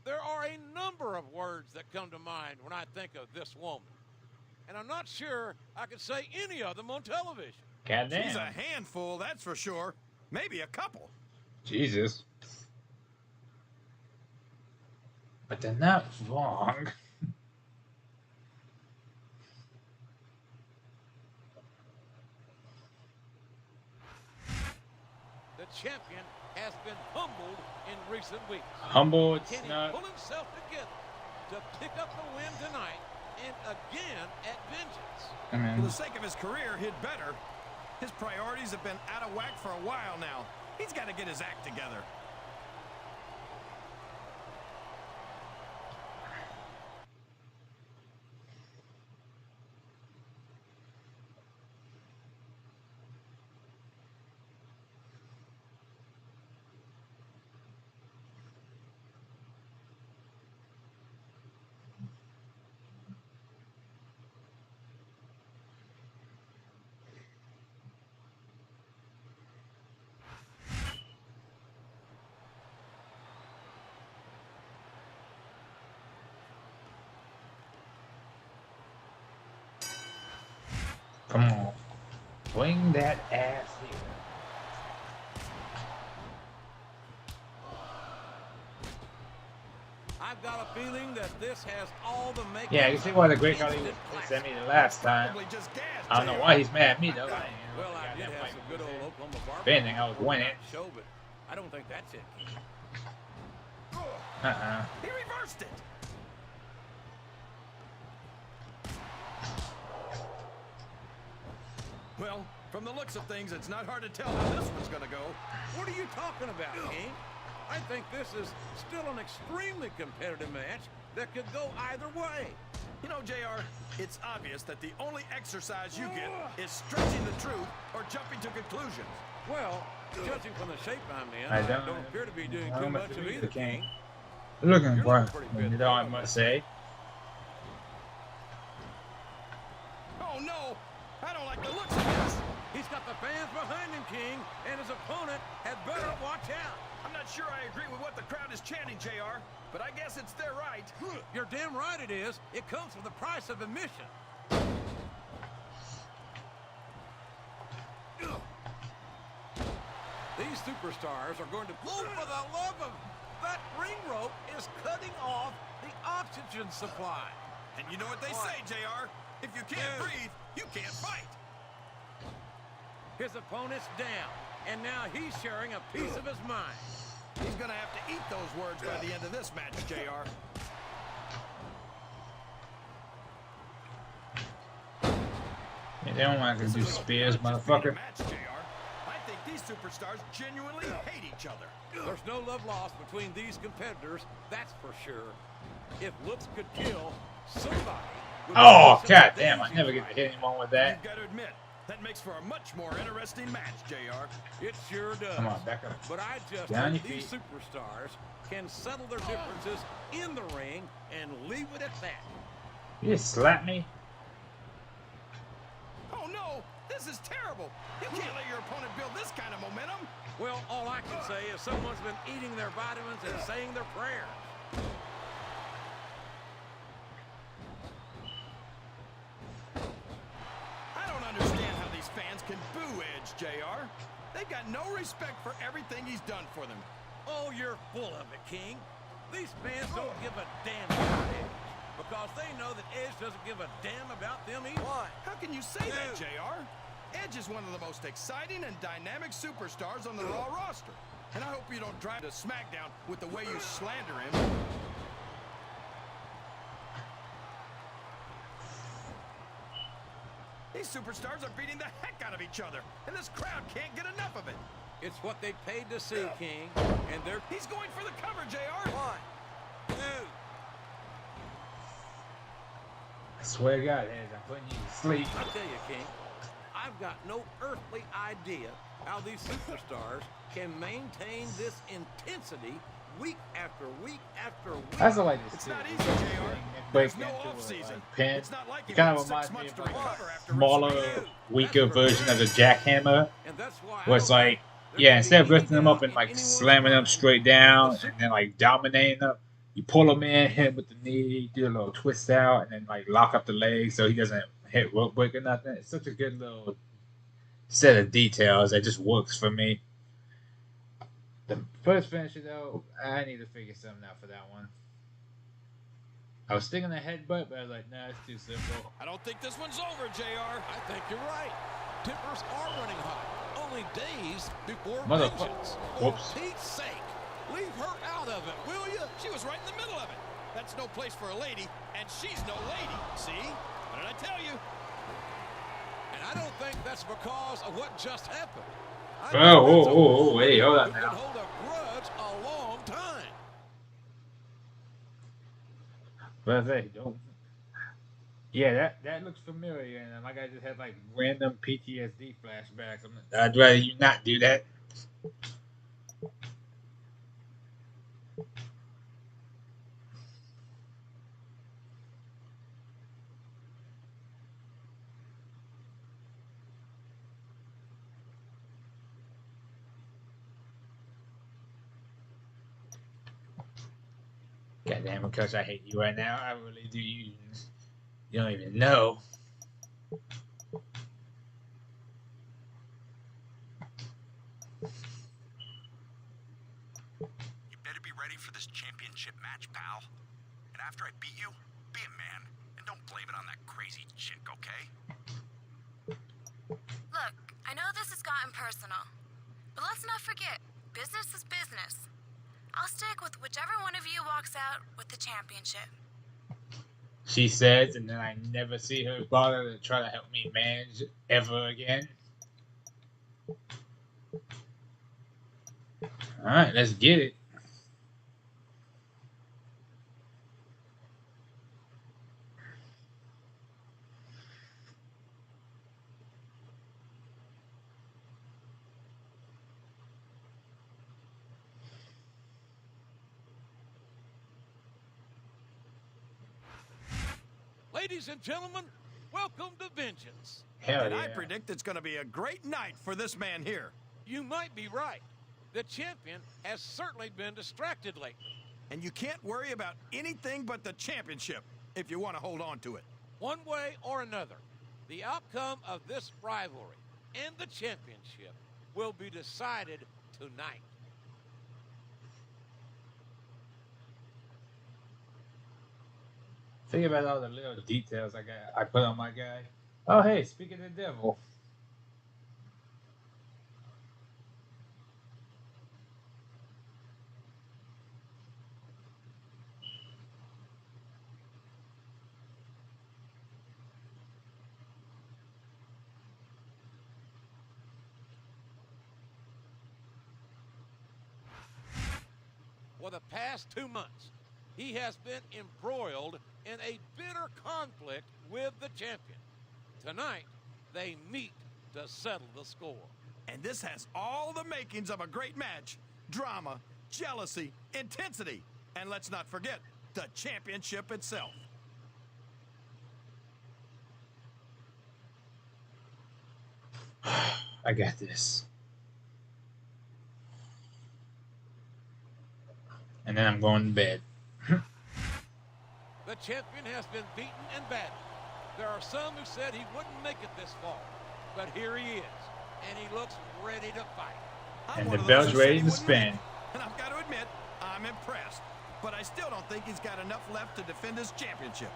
There are a number of words that come to mind when I think of this woman. And I'm not sure I could say any of them on television. Goddamn. She's a handful, that's for sure. Maybe a couple. Jesus. But they're not wrong. The champion has been humbled in recent weeks. Humble, it's Can he not. pull himself together to pick up the win tonight and again at Vengeance? I For mean, the sake of his career, he'd better. His priorities have been out of whack for a while now. He's got to get his act together. Come on. Swing that ass here. I've got a feeling that this has all the makings. Yeah, you see why the Great Khali was pissed at me the last time. Just gas, I don't know why he's mad at me though. Well, I did have some good old Oklahoma barbecue. If anything, I was winning. Show, but I don't think that's it, King. He reversed it. Well, from the looks of things, it's not hard to tell how this one's going to go. What are you talking about, King? I think this is still an extremely competitive match that could go either way. You know, JR, it's obvious that the only exercise you get is stretching the truth or jumping to conclusions. Well, judging from the shape I'm in, I I don't don't appear to be doing too much of either, King. Looking for it, you know, I must say. Oh, no! I don't like the looks of this. He's got the fans behind him, King, and his opponent had better watch out. I'm not sure I agree with what the crowd is chanting, JR, but I guess it's their right. You're damn right it is. It comes with the price of admission. These superstars are going to pull for the love of... That ring rope is cutting off the oxygen supply. And you know what they say, JR? If you can't breathe, you can't fight. His opponent's down, and now he's sharing a piece of his mind. He's going to have to eat those words by the end of this match, JR. Yeah, they don't want to do spears, motherfucker. Match, JR. I think these superstars genuinely hate each other. There's no love lost between these competitors, that's for sure. If looks could kill, somebody... Oh, god damn, I never get to hit anyone with that. You've got to admit, that makes for a much more interesting match, JR. It sure does. Come on, back up. But I just Down hope your these feet. superstars can settle their differences in the ring and leave it at that. You just slapped me? Oh, no! This is terrible! You can't let your opponent build this kind of momentum! Well, all I can say is someone's been eating their vitamins and saying their prayers. I don't understand how these fans can boo Edge, JR. They've got no respect for everything he's done for them. Oh, you're full of it, King. These fans don't give a damn about Edge because they know that Edge doesn't give a damn about them either. Why? How can you say that, JR? Edge is one of the most exciting and dynamic superstars on the Raw roster. And I hope you don't drive to Smackdown with the way you slander him. These superstars are beating the heck out of each other, and this crowd can't get enough of it. It's what they paid to see, King, and they're... He's going for the cover, JR. Why? I swear to God, Edge, I'm putting you to sleep. I'll tell you, King, I've got no earthly idea how these superstars can maintain this intensity week after week after week. That's what I like to It's see. not easy, JR. Break There's no into off-season. a pin. It's not like It you've kind got of 6 reminds me months of to like recover a after smaller, WrestleMania. weaker version of the jackhammer. And that's why Where it's like, yeah, instead of lifting them up and like slamming them straight down and then like dominating them, you pull them in, hit him with the knee, do a little twist out, and then like lock up the leg so he doesn't hit rope break or nothing. It's such a good little set of details that just works for me. The first finisher though, I need to figure something out for that one. I was thinking a headbutt, but I was like, nah, it's too simple. I don't think this one's over, JR. I think you're right. Tempers are running hot. Only days before Motherfucker. vengeance. Whoops. For Pete's sake, leave her out of it, will you? She was right in the middle of it. That's no place for a lady, and she's no lady. See? What did I tell you? And I don't think that's because of what just happened. I Oh, think that's a oh, hey, hold woman on who now. could hold a grudge a long time. But I say, don't. Yeah, that looks familiar, and like I just had like random PTSD flashbacks. I'd rather you not do that. Goddamn, because I hate you right now. I really do. You don't even know. championship match, pal. And after I beat you, be a man. And don't blame it on that crazy chick, okay? Look, I know this has gotten personal, but let's not forget, business is business. I'll stick with whichever one of you walks out with the championship. She says, and then I never see her bother to try to help me manage ever again. Alright, let's get it. Ladies and gentlemen, welcome to Vengeance. Hell And yeah. I predict it's going to be a great night for this man here. You might be right. The champion has certainly been distracted lately. And you can't worry about anything but the championship if you want to hold on to it. One way or another, the outcome of this rivalry and the championship will be decided tonight. Think about all the little details I put on my guy. Oh hey, speaking of the devil. For the past 2 months, he has been embroiled in a bitter conflict with the champion. Tonight, they meet to settle the score. And this has all the makings of a great match. Drama, jealousy, intensity. And let's not forget, the championship itself. I got this. And then I'm going to bed. The champion has been beaten and battered. There are some who said he wouldn't make it this far, but here he is, and he looks ready to fight. I'm And one the of those bell's who said ready he to wouldn't make spin. it. And I've got to admit, I'm impressed. But I still don't think he's got enough left to defend his championship.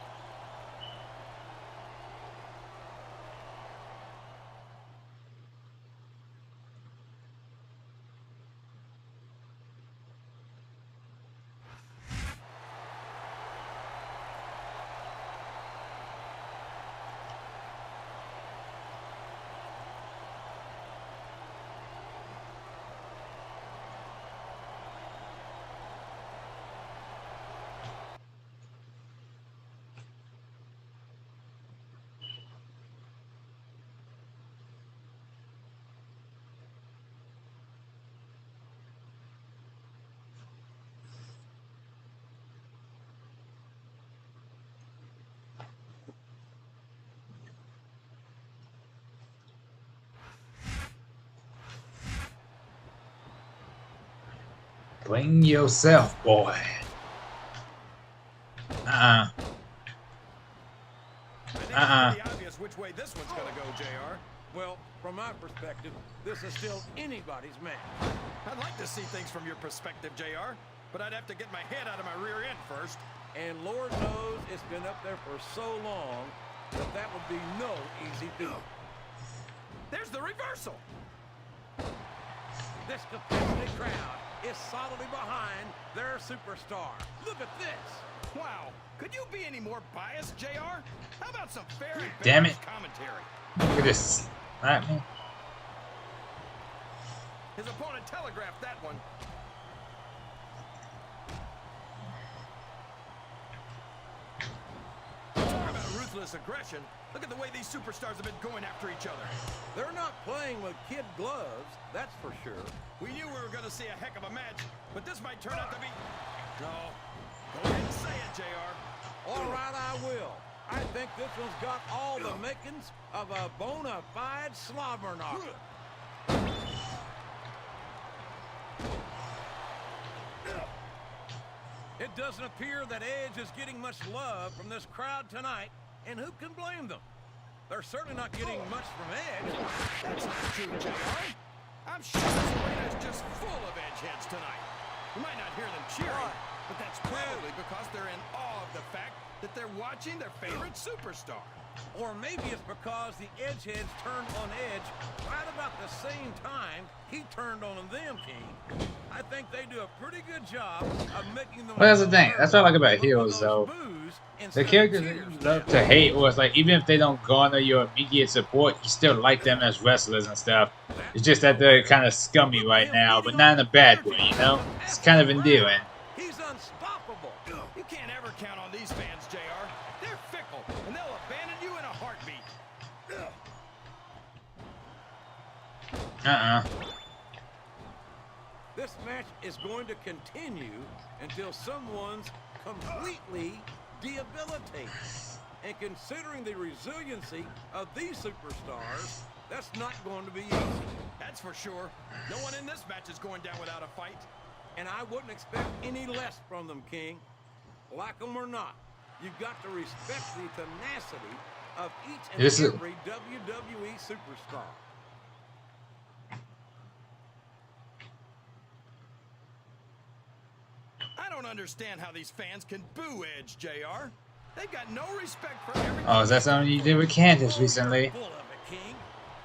Bring yourself, boy. I think it's pretty obvious which way this one's going to go, JR. Well, from my perspective, this is still anybody's match. I'd like to see things from your perspective, JR, but I'd have to get my head out of my rear end first. And Lord knows it's been up there for so long that that would be no easy feat. There's the reversal. This competitive crowd is solidly behind their superstar. Look at this. Wow. Could you be any more biased, JR? How about some fair and Damn balanced it. commentary? Look at this. Alright, man. His opponent telegraphed that one. Talk about ruthless aggression. Look at the way these superstars have been going after each other. They're not playing with kid gloves, that's for sure. We knew we were going to see a heck of a match, but this might turn out to be... No. Go ahead and say it, JR. All right, I will. I think this one's got all the makings of a bona fide slobber knocker. It doesn't appear that Edge is getting much love from this crowd tonight, and who can blame them? They're certainly not getting much from Edge. That's not true, JR. I'm sure this arena is just full of edge heads tonight. You might not hear them cheering, But that's probably because they're in awe of the fact that they're watching their favorite superstar. Or maybe it's because the Edgeheads turned on Edge right about the same time he turned on them, King. I think they do a pretty good job of making them. Well, that's the thing. That's what I like about heroes, though. The characters that you love to hate, or it's like even if they don't garner your immediate support, you still like them as wrestlers and stuff. It's just that they're kind of scummy right now, but not in a bad way, you know? It's kind of endearing. He's unstoppable. You can't ever count on these fans, JR. They're fickle, and they'll abandon you in a heartbeat. This match is going to continue until someone's completely debilitated. And considering the resiliency of these superstars, that's not going to be easy. That's for sure. No one in this match is going down without a fight. And I wouldn't expect any less from them, King. Like them or not, you've got to respect the tenacity of each and every WWE superstar. I don't understand how these fans can boo Edge, JR. They've got no respect for everything. Oh, is that something you did with Candace recently? Full of it, King.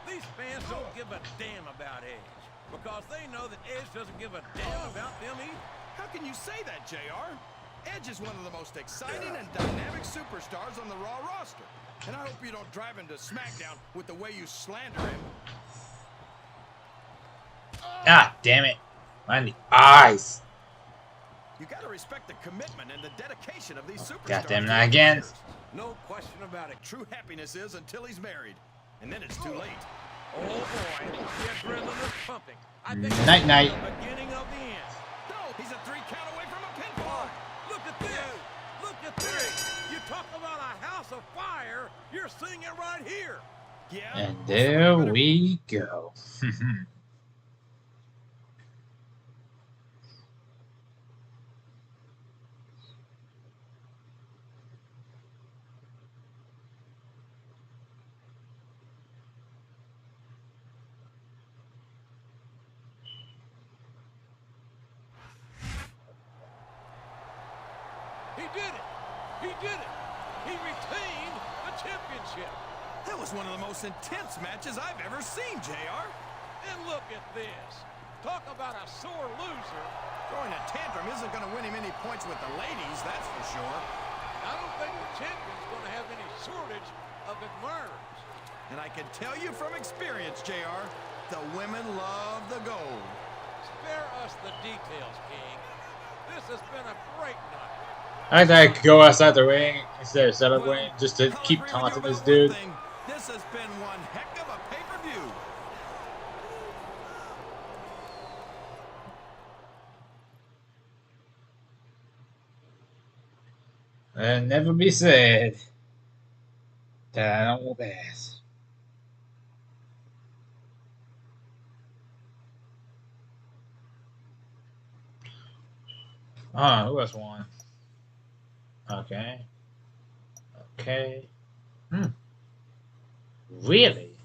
These fans don't give a damn about Edge because they know that Edge doesn't give a damn about them either. How can you say that, JR? Edge is one of the most exciting and dynamic superstars on the Raw roster. And I hope you don't drive him to Smackdown with the way you slander him. Ah, damn it. Right in the eyes. You gotta respect the commitment and the dedication of these superstars. God damn it, again. No question about it. True happiness is until he's married. And then it's too late. Oh boy, the adrenaline is pumping. I think Night night. the beginning of the end. No, he's a 3 count away from a pinfall. Look at this! Look at this! You talk about a house of fire, you're seeing it right here. Yeah. And there we go. He did it! He did it! He retained the championship. That was one of the most intense matches I've ever seen, JR. And look at this. Talk about a sore loser. Throwing a tantrum isn't going to win him any points with the ladies, that's for sure. I don't think the champion's going to have any shortage of admirers. And I can tell you from experience, JR, the women love the gold. Spare us the details, King. This has been a great night. I think I could go outside the ring instead of setup ring just to keep taunting this dude. This has been one heck of a pay-per-view. And never be said that I don't pass. Who else won? Okay. Okay. Really?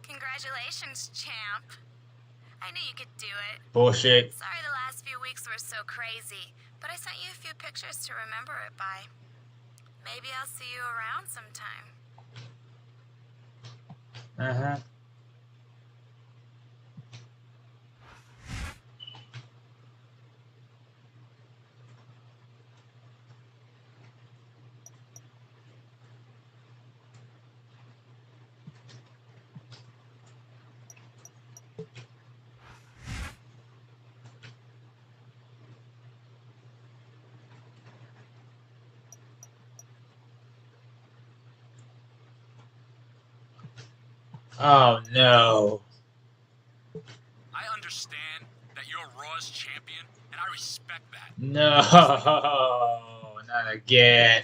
Congratulations, champ. I knew you could do it. Bullshit. Sorry the last few weeks were so crazy, but I sent you a few pictures to remember it by. Maybe I'll see you around sometime. Uh-huh. Oh no. I understand that you're Raw's champion, and I respect that. No, not again.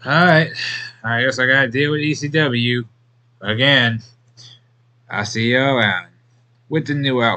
Alright. I guess I gotta deal with ECW again. I'll see you around with the new outfit.